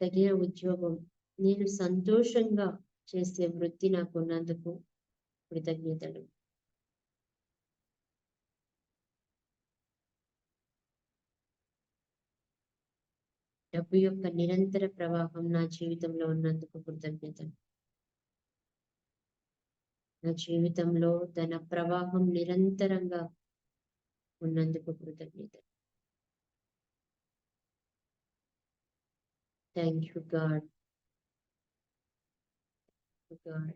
తగిన ఉద్యోగం, నేను సంతోషంగా చేసే వృత్తి నాకు ఉన్నందుకు కృతజ్ఞతలు. డబ్బు యొక్క నిరంతర ప్రవాహం నా జీవితంలో ఉన్నందుకు కృతజ్ఞతలు. నా జీవితంలో ధన ప్రవాహం నిరంతరంగా ఉన్నందుకు కృతజ్ఞతలు. Thank you, God. God.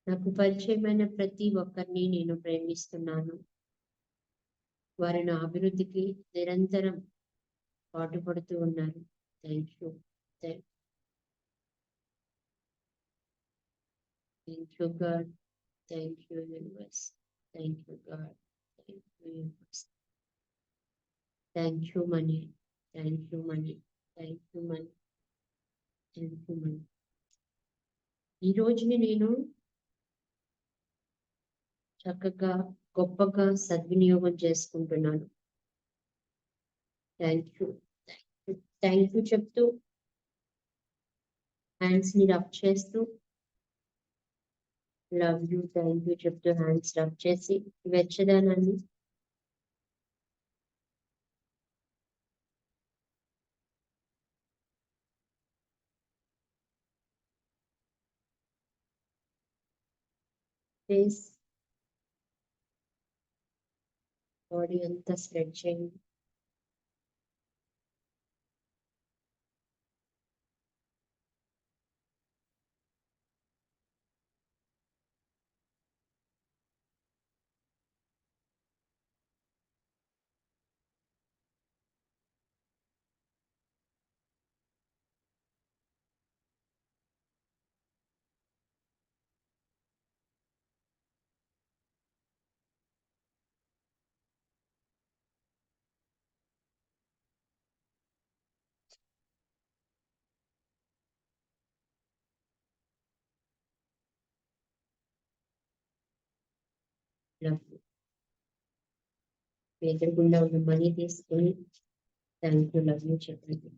నాకు పరిచయమైన ప్రతి ఒక్కరిని నేను ప్రేమిస్తున్నాను. వారి నా అభివృద్ధికి నిరంతరం పాటుపడుతూ ఉన్నారు. Thank you. Thank you God. Thank you universe. Thank you God. Thank you universe. Thank you money. Thank you money. Thank you money. Thank you money. ఈ రోజుని నేను చక్కగా గొప్పగా సద్వినియోగం చేసుకుంటున్నాను. Thank you. థ్యాంక్ యూ చెప్తూ హ్యాండ్స్ ని rub చేస్తూ లవ్ యూ, థ్యాంక్ యూ చెప్తూ హ్యాండ్స్ రబ్ చేసి వెచ్చదనాన్ని ఫేస్ బాడీ అంతా స్ప్రెడ్ చేయండి. Love you. ఎదురుగుండా ఉన్న మనీ తీసుకొని థ్యాంక్ యూ, లవ్ యూ చెప్పండి.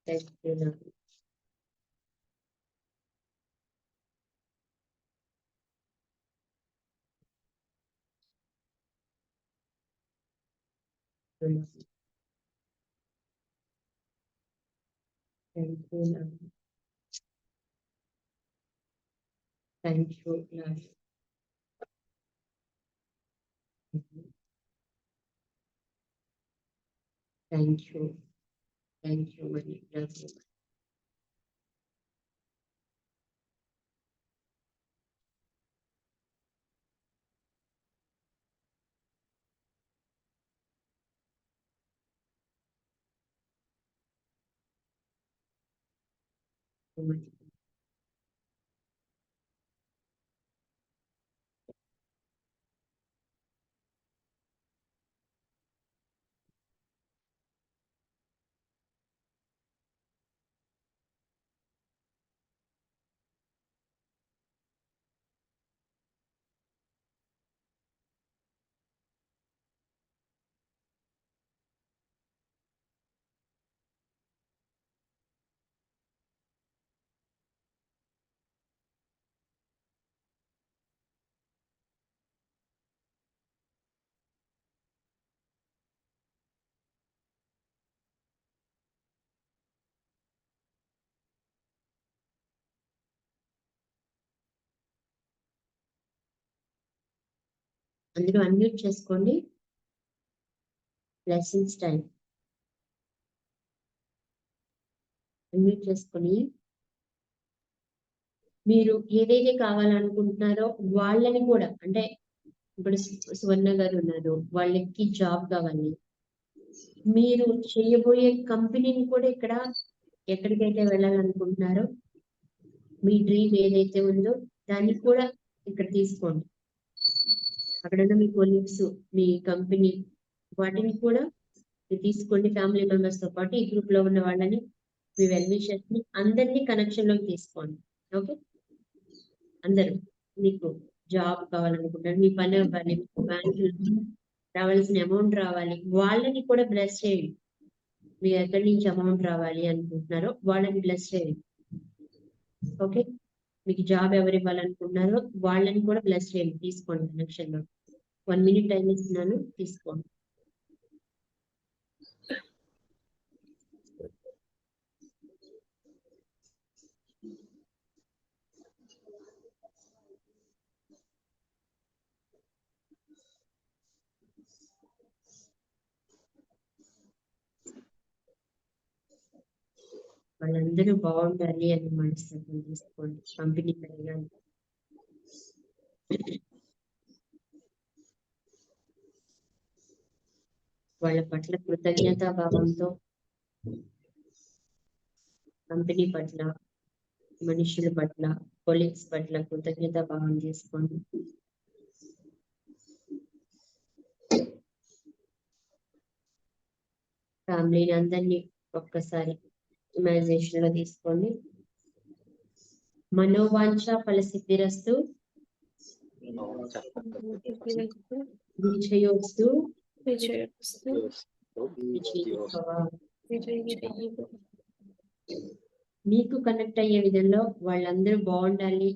Thank you, love you. Thank you, love you. Thank you, love you. Thank you. Thank you, money. Love you. Money. అందరూ unmute చేసుకోండి. Blessings time unmute చేసుకొని మీరు ఏదైతే కావాలనుకుంటున్నారో వాళ్ళని కూడా, అంటే ఇప్పుడు సువర్ణ గారు ఉన్నారు, వాళ్ళకి జాబ్ కావాలి, మీరు చేయబోయే కంపెనీని కూడా ఇక్కడ ఎక్కడికైతే వెళ్ళాలనుకుంటున్నారో మీ డ్రీమ్ ఏదైతే ఉందో దాన్ని కూడా ఇక్కడ తీసుకోండి. అక్కడ ఉన్న మీ కొలీగ్స్, మీ కంపెనీ, వాటిని కూడా మీరు తీసుకోండి. ఫ్యామిలీ మెంబర్స్ తో పాటు ఈ గ్రూప్ లో ఉన్న వాళ్ళని, మీ వెల్ విషర్స్ ని అందరినీ కనెక్షన్ లోకి తీసుకోండి. ఓకే, అందరూ మీకు జాబ్ కావాలనుకుంటారు, మీ పని అవ్వాలి, బ్యాంక్ రావాల్సిన అమౌంట్ రావాలి, వాళ్ళని కూడా బ్లెస్ చేయండి. మీరు ఎక్కడి నుంచి అమౌంట్ రావాలి అనుకుంటున్నారో వాళ్ళని బ్లెస్ చేయండి. ఓకే, మీకు జాబ్ ఎవరు ఇవ్వాలనుకుంటున్నారో వాళ్ళని కూడా బ్లెస్ చేయండి. తీసుకోండి కనెక్షన్ లో. 1 minute టైం ఇస్తున్నాను, తీసుకోండి. వాళ్ళందరూ బాగుండాలి అని మనస్తత్వం తీసుకోండి. కంపెనీ పెరగాలి. వాళ్ళ పట్ల కృతజ్ఞతా భావంతో కంపెనీ పట్ల, మనుషుల పట్ల, కొలీగ్స్ పట్ల కృతజ్ఞతా భావం చేసుకోండి. ఫ్యామిలీని అందరినీ ఒక్కసారి ఇమాజినేషన్ లో తీసుకోండి. మనోవాంఛ ఫలసిద్ధిరస్తు విజయోస్తు విజయోత్సవ. మీకు కనెక్ట్ అయ్యే విధంలో వాళ్ళందరూ బాగుండాలి,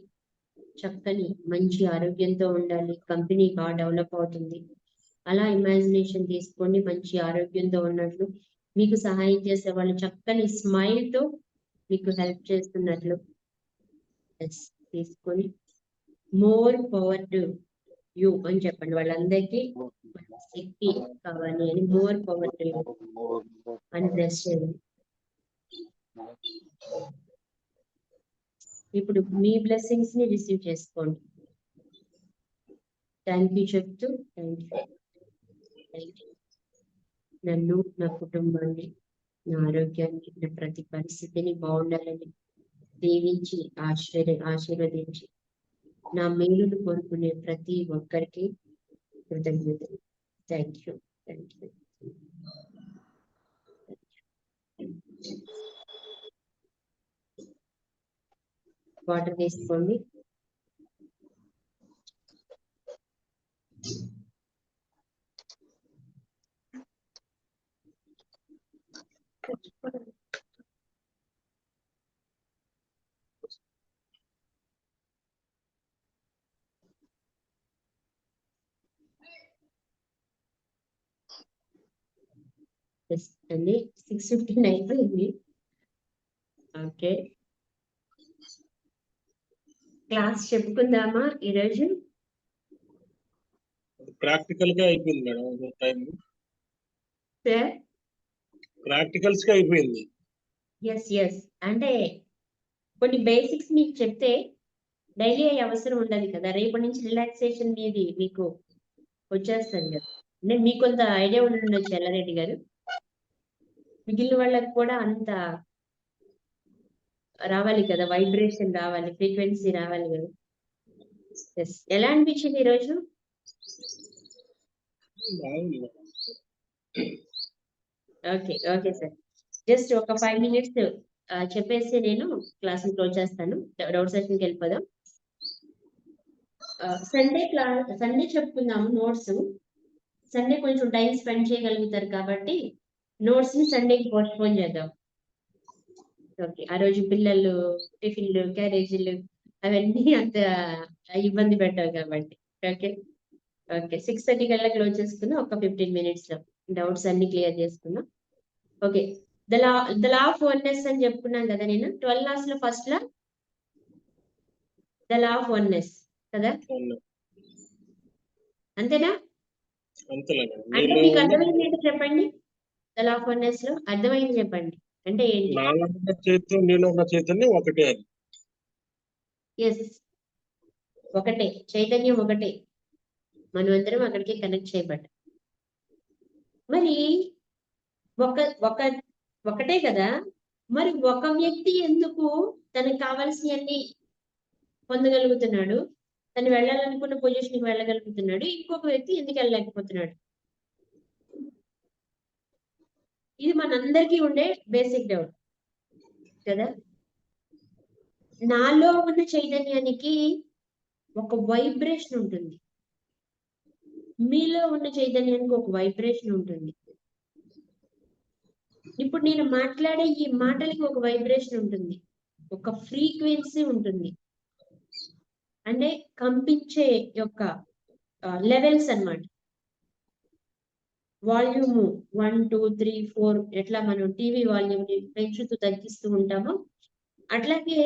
చక్కని మంచి ఆరోగ్యంతో ఉండాలి, కంపెనీ బాగా డెవలప్ అవుతుంది. అలా ఇమాజినేషన్ తీసుకోండి. మంచి ఆరోగ్యంతో ఉన్నట్లు, మీకు సహాయం చేసే వాళ్ళు చక్కని స్మైల్ తో మీకు హెల్ప్ చేస్తున్నట్లు తీసుకొని మోర్ పవర్ టు యూ అని చెప్పండి. వాళ్ళందరికీ శక్తి కావాలి అని మోర్ పవర్ టు యూ అని బ్లెస్ చేయండి. ఇప్పుడు మీ బ్లెస్సింగ్స్ ని రిసీవ్ చేసుకోండి. థ్యాంక్ యూ చెప్తూ థ్యాంక్ యూ. నన్ను, నా కుటుంబాన్ని, నా ఆరోగ్యాన్ని, నా ప్రతి పరిస్థితిని బాగుండాలని దీవించి ఆశీర్వదించి నా మేలును కోరుకునే ప్రతి ఒక్కరికి కృతజ్ఞతలు. Thank you. వాటర్ తీసుకోండి. అండి 6:15 అయిపోయింది. ఓకే, క్లాస్ చెప్పుకుందామా ఈరోజు? ప్రాక్టికల్ గా అయిపోయింది మేడం. టైం సార్ ప్రాక్టికల్స్ గా అయిపోయింది. ఎస్ అంటే కొన్ని బేసిక్స్ మీకు చెప్తే డైలీ అయ్యే అవసరం ఉండదు కదా. రేపటి నుంచి రిలాక్సేషన్ మీది మీకు వచ్చేస్తుంది కదా. అంటే మీకు కొంత ఐడియా ఉండొచ్చు ఎల్లారెడ్డి గారు, మిగిలిన వాళ్ళకి కూడా అంత రావాలి కదా, వైబ్రేషన్ రావాలి, ఫ్రీక్వెన్సీ రావాలి కదా. ఎస్, ఎలా అనిపించింది ఈరోజు? ఓకే సార్, జస్ట్ ఒక 5 minutes చెప్పేసి నేను క్లాస్ క్లోజ్ చేస్తాను. డౌట్ సెషన్కి వెళ్ళిపోదాం. సండే చెప్పుకుందాము నోట్స్. సండే కొంచెం టైం స్పెండ్ చేయగలుగుతారు కాబట్టి నోట్స్ ని సండేకి పోస్ట్పోన్ చేద్దాం. ఓకే, ఆ రోజు పిల్లలు టిఫిన్లు, క్యారేజీలు అవన్నీ అంత ఇబ్బంది పెట్టారు కాబట్టి. ఓకే 6:30 కల్లా క్లోజ్ చేసుకుందాం. ఒక 15 minutes లో డౌట్స్ అన్ని క్లియర్ చేసుకుందాం. Okay, the law of oneness అని చెప్పుకున్నాను కదా నేను 12 laws లో. First law the law of oneness కదా, అంతేనా? అంటే మీకు అర్థమైంది ఏంటో చెప్పండి. ద లా ఆఫ్ వన్నెస్ లో అర్థమైంది చెప్పండి. అంటే ఏంటి? చైతన్యం ఒకటే. ఎస్, ఒకటే చైతన్యం, ఒకటే. మనమందరం అక్కడికి కనెక్ట్ చేయబడ్డాం. మరి ఒకటే కదా, మరి ఒక వ్యక్తి ఎందుకు తనకు కావాల్సినవన్నీ పొందగలుగుతున్నాడు, తను వెళ్ళాలనుకున్న పొజిషన్కి వెళ్ళగలుగుతున్నాడు, ఇంకొక వ్యక్తి ఎందుకు వెళ్ళలేకపోతున్నాడు? ఇది మనందరికీ ఉండే బేసిక్ డౌట్ కదా. నాలో ఉన్న చైతన్యానికి ఒక వైబ్రేషన్ ఉంటుంది, మీలో ఉన్న చైతన్యానికి ఒక వైబ్రేషన్ ఉంటుంది. ఇప్పుడు నేను మాట్లాడే ఈ మాటలకి ఒక వైబ్రేషన్ ఉంటుంది, ఒక ఫ్రీక్వెన్సీ ఉంటుంది. అంటే కంపించే యొక్క లెవెల్స్ అన్నమాట. వాల్యూమ్ 1, 2, 3, 4 ఎట్లా మనం టీవీ వాల్యూమ్ ని పెంచుతూ తగ్గిస్తూ ఉంటామో అట్లాగే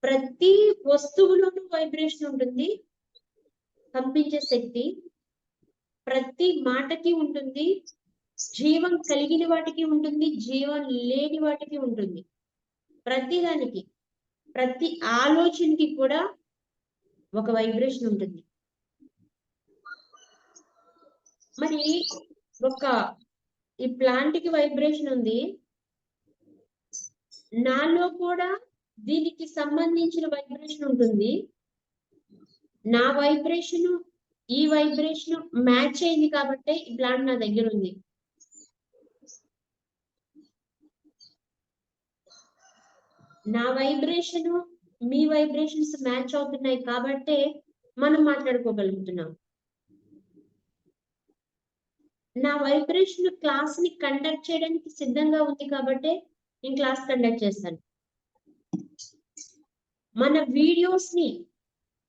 ప్రతి వస్తువులోనూ వైబ్రేషన్ ఉంటుంది, కంపించే శక్తి. ప్రతి మాటకి ఉంటుంది, జీవం కలిగిన వాటికి ఉంటుంది, జీవం లేని వాటికి ఉంటుంది. ప్రతి దానికి, ప్రతి ఆలోచనకి కూడా ఒక వైబ్రేషన్ ఉంటుంది. మరి ఒక ఈ ప్లాంట్ కి వైబ్రేషన్ ఉంది, నాలో కూడా దీనికి సంబంధించిన వైబ్రేషన్ ఉంటుంది. నా వైబ్రేషన్ ఈ వైబ్రేషన్ మ్యాచ్ అయింది కాబట్టి ఈ ప్లాంట్ నా దగ్గర ఉంది. నా వైబ్రేషన్ మీ వైబ్రేషన్స్ మ్యాచ్ అవుతున్నాయి కాబట్టే మనం మాట్లాడుకోగలుగుతున్నాం. నా వైబ్రేషన్ క్లాస్ ని కండక్ట్ చేయడానికి సిద్ధంగా ఉంది కాబట్టి నేను క్లాస్ కండక్ట్ చేస్తాను. మన వీడియోస్ ని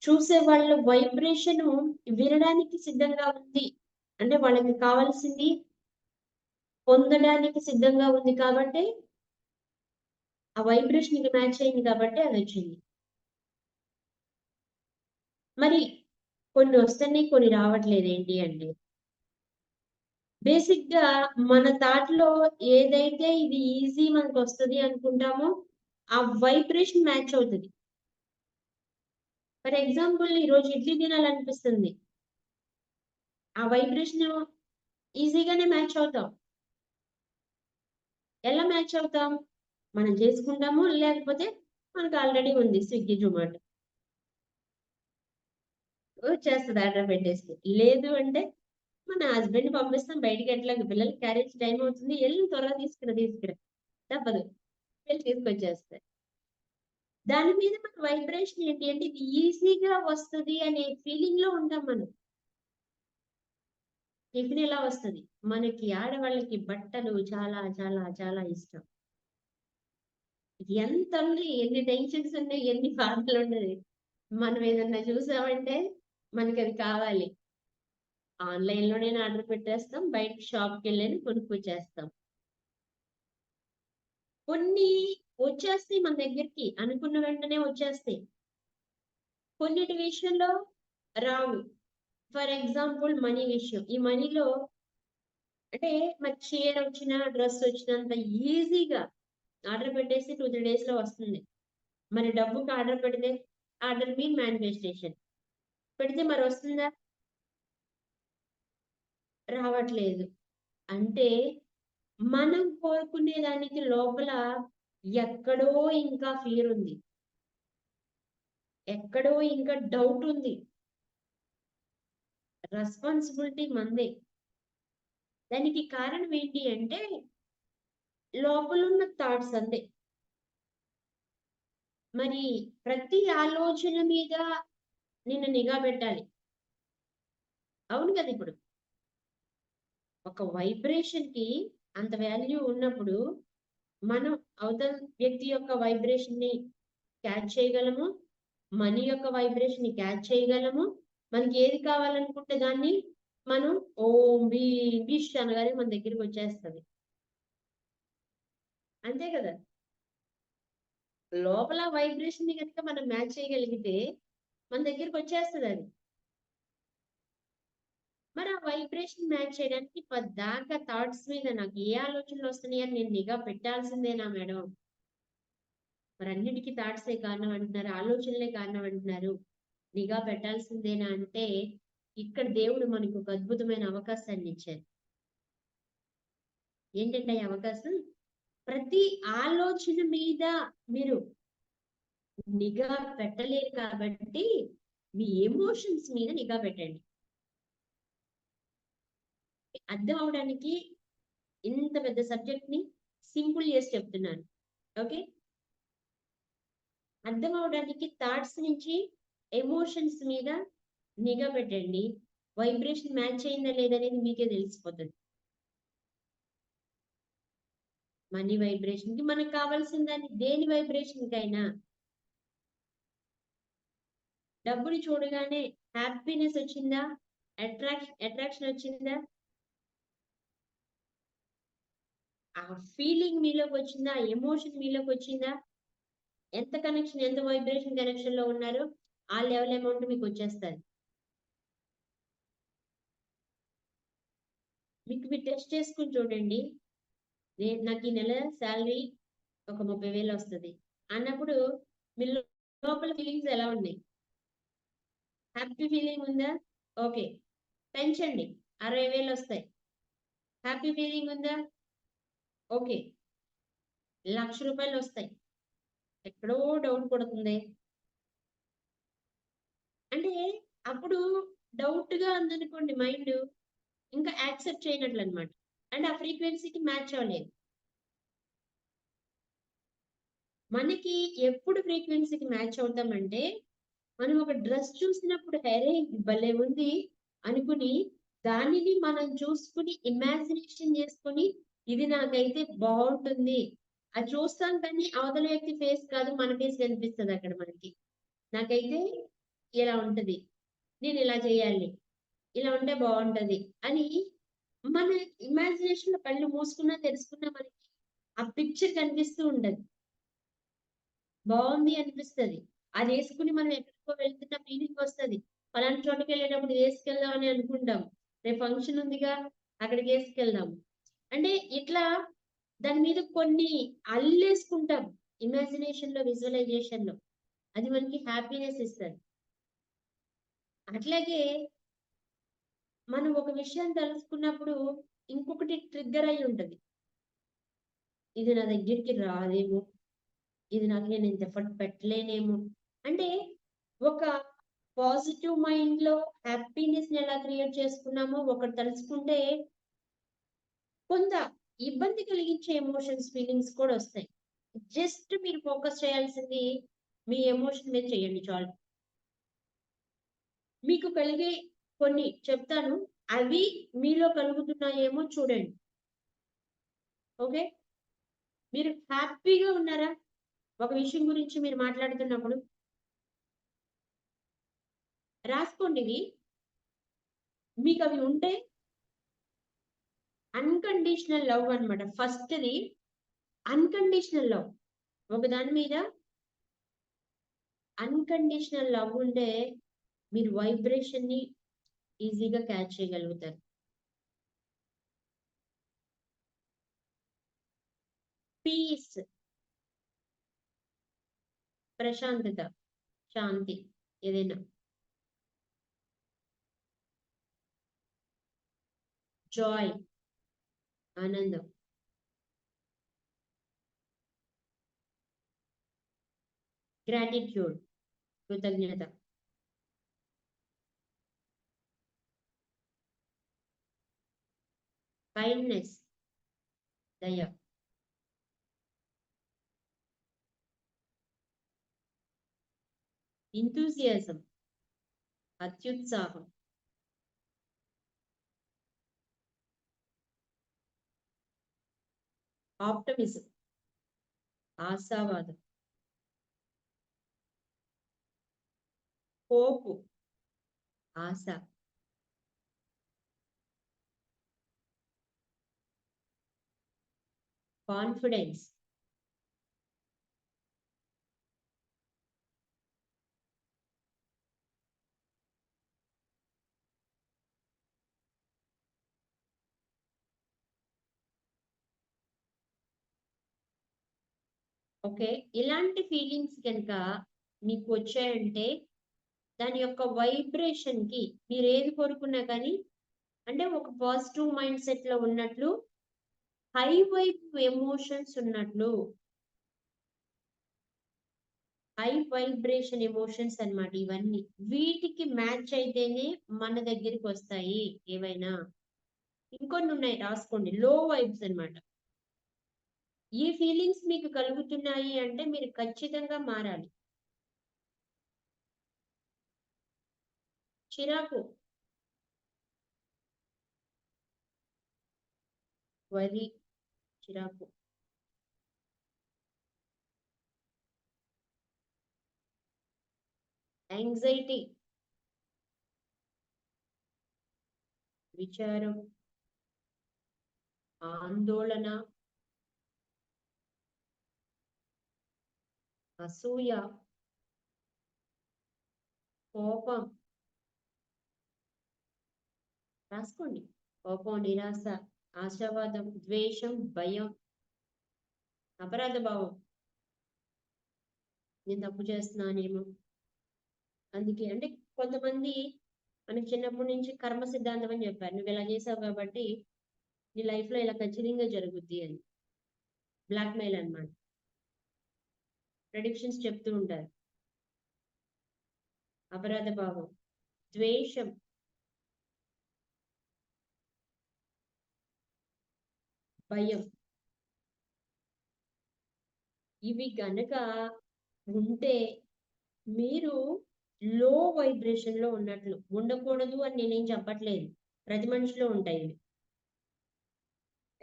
చూసే వాళ్ళ వైబ్రేషన్ వినడానికి సిద్ధంగా ఉంది అంటే వాళ్ళకి కావాల్సింది పొందడానికి సిద్ధంగా ఉంది కాబట్టి ఆ వైబ్రేషన్ కి మ్యాచ్ అయింది కాబట్టి అది వచ్చింది. మరి కొన్ని వస్తున్నాయి, కొన్ని రావట్లేదు. ఏంటి అంటే బేసిక్ గా మన థాట్లో ఏదైతే ఇది ఈజీ మనకు వస్తుంది అనుకుంటామో ఆ వైబ్రేషన్ మ్యాచ్ అవుతుంది. ఫర్ ఎగ్జాంపుల్ ఈరోజు ఇడ్లీ తినాలనిపిస్తుంది, ఆ వైబ్రేషన్ ఈజీగానే మ్యాచ్ అవుతాం. ఎలా మ్యాచ్ అవుతాం? మనం చేసుకుంటాము, లేకపోతే మనకు ఆల్రెడీ ఉంది స్విగ్గీ జొమాటో చేస్తుంది ఆర్డర్ పెట్టేసి. లేదు అంటే మన హస్బెండ్ పంపిస్తాం బయటికి, ఎట్లాగ పిల్లలకి క్యారేజ్ టైం అవుతుంది, వెళ్ళి త్వరగా తీసుకురా తప్పదు, వెళ్ళి తీసుకొచ్చేస్తాయి. దాని మీద మన వైబ్రేషన్ ఏంటి అంటే ఇది ఈజీగా వస్తుంది అనే ఫీలింగ్ లో ఉంటాం మనం. టిఫిన్ ఎలా వస్తుంది? మనకి ఆడవాళ్ళకి బట్టలు చాలా చాలా చాలా ఇష్టం. ఎంత ఉంది, ఎన్ని టెన్షన్స్ ఉన్నాయి, ఎన్ని బాధలు ఉన్నాయి, మనం ఏదన్నా చూసామంటే మనకి అది కావాలి. ఆన్లైన్ లోనే ఆర్డర్ పెట్టేస్తాం, బయట షాప్కి వెళ్ళని కొనుక్కొచ్చేస్తాం. కొన్ని వచ్చేస్తాయి మన దగ్గరికి, అనుకున్న వెంటనే వచ్చేస్తాయి. కొన్నిటి విషయంలో రావు. ఫర్ ఎగ్జాంపుల్ మనీ విషయం. ఈ మనీలో అంటే మరి చీర వచ్చినా డ్రెస్ వచ్చినంత ఈజీగా ఆర్డర్ పెట్టేసి 2-3 days లో వస్తుంది. మరి డబ్బుకి ఆర్డర్ పెడితే ఆర్డర్ మీన్ మేనిఫెస్టేషన్ పెడితే మరి వస్తుందా? రావట్లేదు. అంటే మనం కోరుకునే దానికి లోపల ఎక్కడో ఇంకా ఫియర్ ఉంది, ఎక్కడో ఇంకా డౌట్ ఉంది. రెస్పాన్సిబిలిటీ మందే. దానికి కారణం ఏంటి అంటే లోపల ఉన్న థాట్స్ అంతే. మరి ప్రతి ఆలోచన మీద నిన్ను నిఘా పెట్టాలి. అవును కదా? ఇప్పుడు ఒక వైబ్రేషన్ కి అంత వాల్యూ ఉన్నప్పుడు మనం అవతల వ్యక్తి యొక్క వైబ్రేషన్ ని క్యాచ్ చేయగలము, మనీ యొక్క వైబ్రేషన్ ని క్యాచ్ చేయగలము. మనకి ఏది కావాలనుకుంటే దాన్ని మనం ఓం బిష్ అనగానే మన దగ్గరికి వచ్చేస్తుంది. అంతే కదా? లోపల వైబ్రేషన్ ని కనుక మనం మ్యాచ్ చేయగలిగితే మన దగ్గరికి వచ్చేస్తుంది అది. మరి ఆ వైబ్రేషన్ మ్యాచ్ చేయడానికి పద్దాకా థాట్స్ మీద నాకు ఏ ఆలోచనలు వస్తున్నాయని నేను నిఘా పెట్టాల్సిందేనా మేడం? మరి అన్నిటికీ థాట్సే కారణం అంటున్నారు, ఆలోచనలే కారణం అంటున్నారు, నిఘా పెట్టాల్సిందేనా అంటే ఇక్కడ దేవుడు మనకు ఒక అద్భుతమైన అవకాశాన్ని ఇచ్చారు. ఏంటంటే ఈ అవకాశం, ప్రతి ఆలోచన మీద మీరు నిఘా పెట్టలేరు కాబట్టి మీ ఎమోషన్స్ మీద నిఘా పెట్టండి. అర్థం అవడానికి ఇంత పెద్ద సబ్జెక్ట్ ని సింపుల్ చేసి చెప్తున్నాను. ఓకే, అర్థం అవడానికి థాట్స్ నుంచి ఎమోషన్స్ మీద నిఘా పెట్టండి. వైబ్రేషన్ మ్యాచ్ అయిందా లేదనేది మీకే తెలిసిపోతుంది. మనీ వైబ్రేషన్ కి మనకు కావాల్సిన దాన్ని, దేని వైబ్రేషన్ కైనా డబ్బుని చూడగానే హ్యాపీనెస్ వచ్చిందా, అట్రాక్షన్ వచ్చిందా, ఆ ఫీలింగ్ మీలోకి వచ్చిందా, ఎమోషన్ మీలోకి వచ్చిందా, ఎంత కనెక్షన్, ఎంత వైబ్రేషన్ కనెక్షన్ లో ఉన్నారో ఆ లెవెల్ అమౌంట్ మీకు వచ్చేస్తుంది. మీకు మీరు టెస్ట్ చేసుకుని చూడండి. నాకు ఈ నెల శాలరీ ఒక 30,000 వస్తుంది అన్నప్పుడు మీ లోపల ఫీలింగ్స్ ఎలా ఉన్నాయి? హ్యాపీ ఫీలింగ్ ఉందా? ఓకే, పెంచండి, 60,000 వస్తాయి. హ్యాపీ ఫీలింగ్ ఉందా? ఓకే, 1,00,000 రూపాయలు వస్తాయి. ఎక్కడో డౌట్ కొడుతుంది. అంటే అప్పుడు డౌట్ గా ఉందనుకోండి మైండ్, ఇంకా యాక్సెప్ట్ చేయనట్లు అనమాట. అంటే ఆ ఫ్రీక్వెన్సీకి మ్యాచ్ అవ్వలేదు. మనకి ఎప్పుడు ఫ్రీక్వెన్సీకి మ్యాచ్ అవుతామంటే, మనం ఒక డ్రెస్ చూసినప్పుడు హెరే భలే ఉంది అనుకుని దానిని మనం చూసుకుని ఇమాజినేషన్ చేసుకుని ఇది నాకైతే బాగుంటుంది అది చూస్తాం, కానీ అవతల వ్యక్తి ఫేస్ కాదు, మన ఫేస్ కనిపిస్తుంది అక్కడ మనకి. నాకైతే ఇలా ఉంటది, నేను ఇలా చేయాలి, ఇలా ఉంటే బాగుంటది అని మన ఇమాజినేషన్ లో కళ్ళు మూసుకున్నా తెలుసుకున్నా మనకి ఆ పిక్చర్ కనిపిస్తూ ఉంటది, బాగుంది అనిపిస్తుంది. అది వేసుకుని మనం ఎక్కడికో వెళ్తున్న ఫీలింగ్ వస్తుంది. పలాంటి చోటుకి వెళ్ళేటప్పుడు వేసుకెళ్దాం అని అనుకుంటాం. రేపు ఫంక్షన్ ఉందిగా అక్కడికి వేసుకెళ్దాం అంటే ఇట్లా దాని మీద కొన్ని అల్లేసుకుంటాం ఇమాజినేషన్ లో, విజువలైజేషన్ లో. అది మనకి హ్యాపీనెస్ ఇస్తుంది. అట్లాగే మనం ఒక విషయం తెలుసుకున్నప్పుడు ఇంకొకటి ట్రిగ్గర్ అయి ఉంటది. ఇది నా దగ్గరికి రాదేమో, ఇది నాకు నేను ఇంత ఎఫర్ట్ పెట్టలేనేమో. అంటే ఒక పాజిటివ్ మైండ్ లో హ్యాపీనెస్ ని ఎలా క్రియేట్ చేసుకున్నామో ఒకటి తలుచుకుంటే కొంత ఇబ్బంది కలిగించే ఎమోషన్స్, ఫీలింగ్స్ కూడా వస్తాయి. జస్ట్ మీరు ఫోకస్ చేయాల్సింది మీ ఎమోషన్ మీద చేయండి చాలు. మీకు కలిగే కొన్ని చెప్తాను, అవి మీలో కలుగుతున్నాయేమో చూడండి. ఓకే, మీరు హ్యాపీగా ఉన్నారా ఒక విషయం గురించి మీరు మాట్లాడుతున్నప్పుడు? రాసుకోండి ఇవి. మీకు అవి ఉంటే అన్కండిషనల్ లవ్ అనమాట. ఫస్ట్ది అన్కండిషనల్ లవ్. ఒక దాని మీద అన్కండిషనల్ లవ్ ఉంటే మీరు వైబ్రేషన్ ని ఈజీగా క్యాచ్ చేయగలుగుతారు. పీస్, ప్రశాంతత, శాంతి, ఏదైనా. జాయ్, ఆనందం. గ్రాటిట్యూడ్, కృతజ్ఞత. కైండ్నెస్, దయ. ఎంథూసియాజం, అత్యుత్సాహం. ఆప్టమిజం, ఆశావాదం. హోప్, ఆశ. Confidence, okay. ఇలాంటి ఫీలింగ్స్ కనుక మీకు వచ్చాయంటే దాని యొక్క వైబ్రేషన్ కి మీరు ఏది కోరుకున్నా కానీ, అంటే ఒక పాజిటివ్ మైండ్ సెట్ లో ఉన్నట్లు, హై వైబ్ ఎమోషన్స్ ఉన్నట్లు, హై వైబ్రేషన్ ఎమోషన్స్ అన్నమాట ఇవన్నీ. వీటికి మ్యాచ్ అయితేనే మన దగ్గరికి వస్తాయి ఏవైనా. ఇంకొన్ని ఉన్నాయి, రాసుకోండి. లో వైబ్స్ అన్నమాట. ఈ ఫీలింగ్స్ మీకు కలుగుతున్నాయి అంటే మీరు ఖచ్చితంగా మారాలి. చిరాకు, వరి, చిరాకు. యాంగ్జైటీ, విచారం, ఆందోళన, అసూయ, కోపం. రాసుకోండి. కోపం, నిరాశ, ఆశావాదం, ద్వేషం, భయం, అపరాధ భావం. నేను తప్పు చేస్తున్నానేమో. అందుకే అంటే కొంతమంది మనకి చిన్నప్పటి నుంచి కర్మ సిద్ధాంతం అని చెప్పారు. నువ్వు ఇలా చేసావు కాబట్టి నీ లైఫ్ లో ఇలా ఖచ్చితంగా జరుగుద్ది అని. బ్లాక్ మెయిల్ అన్నమాట. ప్రెడిక్షన్స్ చెప్తూ ఉంటారు. అపరాధ భావం, ద్వేషం, భయం, ఇవి గనక ఉంటే మీరు లో వైబ్రేషన్ లో ఉన్నట్లు. ఉండకూడదు అని నేనేం చెప్పట్లేదు, ప్రతి మనిషిలో ఉంటాయి ఇవి.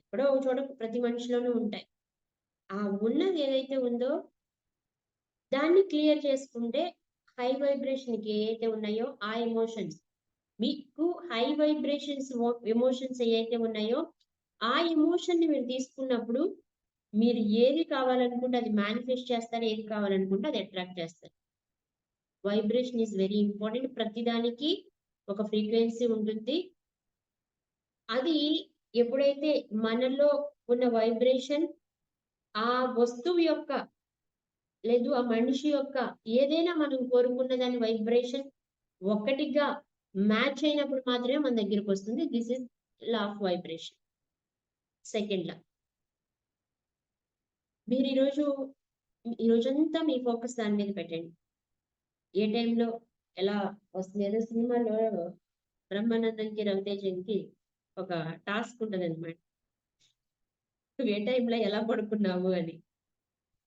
ఎక్కడో ఒక చోట ప్రతి మనిషిలోనూ ఉంటాయి. ఆ ఉన్నది ఏదైతే ఉందో దాన్ని క్లియర్ చేసుకుంటే హై వైబ్రేషన్ కి ఏదైతే ఉన్నాయో ఆ ఎమోషన్స్, మీకు హై వైబ్రేషన్స్ ఎమోషన్స్ ఏవైతే ఉన్నాయో ఆ ఎమోషన్ ని మీరు తీసుకున్నప్పుడు మీరు ఏది కావాలనుకుంటే అది మేనిఫెస్ట్ చేస్తారు, ఏది కావాలనుకుంటే అది అట్రాక్ట్ చేస్తారు. Vibration is very important. ప్రతిదానికి ఒక ఫ్రీక్వెన్సీ ఉంటుంది. అది ఎప్పుడైతే మనలో ఉన్న వైబ్రేషన్ ఆ వస్తువు యొక్క లేదు ఆ మనిషి యొక్క ఏదైనా మనం కోరుకున్న దాని వైబ్రేషన్ ఒక్కటిగా మ్యాచ్ అయినప్పుడు మాత్రమే మన దగ్గరికి వస్తుంది. This is law of vibration. Second లా, మీరు ఈ రోజంతా మీ ఫోకస్ దాని మీద పెట్టండి. ఏ టైంలో ఎలా వస్తుంది. ఏదో సినిమాలో బ్రహ్మానందంకి రవితేజకి ఒక టాస్క్ ఉంటుంది అనమాట, నువ్వు ఏ టైంలో ఎలా పడుకున్నావు అని.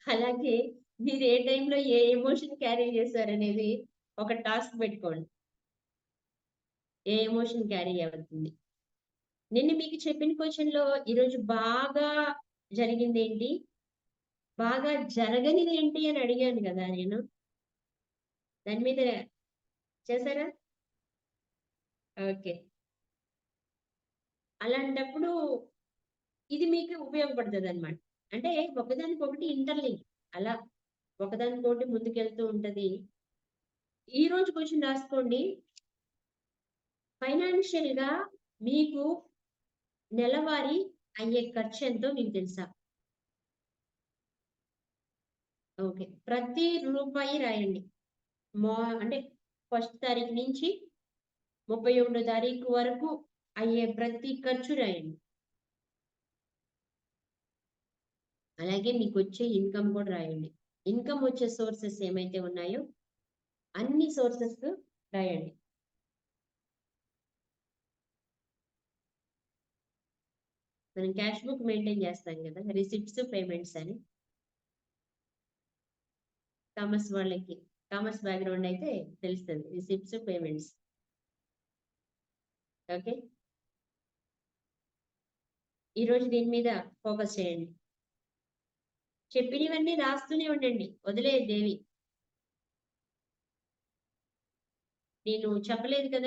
అలాగే మీరు ఏ టైంలో ఏ ఎమోషన్ క్యారీ చేశారనేది ఒక టాస్క్ పెట్టుకోండి. ఏ ఎమోషన్ క్యారీ అవుతుంది. నిన్న మీకు చెప్పిన క్వశ్చన్ లో ఈరోజు బాగా జరిగింది ఏంటి, బాగా జరగనిది ఏంటి అని అడిగాను కదా నేను. దాని మీద చేశారా? ఓకే. అలాంటప్పుడు ఇది మీకు ఉపయోగపడుతుంది అనమాట. అంటే ఒకదానికొకటి ఇంటర్లింక్, అలా ఒకదానికొకటి ముందుకెళ్తూ ఉంటది. ఈ రోజు క్వశ్చన్ రాసుకోండి. ఫైనాన్షియల్ గా మీకు నెలవారీ అయ్యే ఖర్చు ఎంతో మీకు తెలుసా? ఓకే, ప్రతి రూపాయి రాయండి. అంటే 1st తారీఖు నుంచి 31వ తారీఖు వరకు అయ్యే ప్రతి ఖర్చు రాయండి. అలాగే మీకు వచ్చే ఇన్కమ్ కూడా రాయండి. ఇన్కమ్ వచ్చే సోర్సెస్ ఏమైతే ఉన్నాయో అన్ని సోర్సెస్ రాయండి. మనం క్యాష్ బుక్ మెయింటైన్ చేస్తాం కదా, రిసిప్ట్స్, పేమెంట్స్ అని. కామర్స్ వాళ్ళకి, కామర్స్ బ్యాక్గ్రౌండ్ అయితే తెలుస్తుంది రిసిప్ట్స్, పేమెంట్స్. ఓకే, ఈరోజు దీని మీద ఫోకస్ చేయండి. చెప్పినవన్నీ రాస్తూనే ఉండండి, వదిలేదేవి. నేను చెప్పలేదు కదా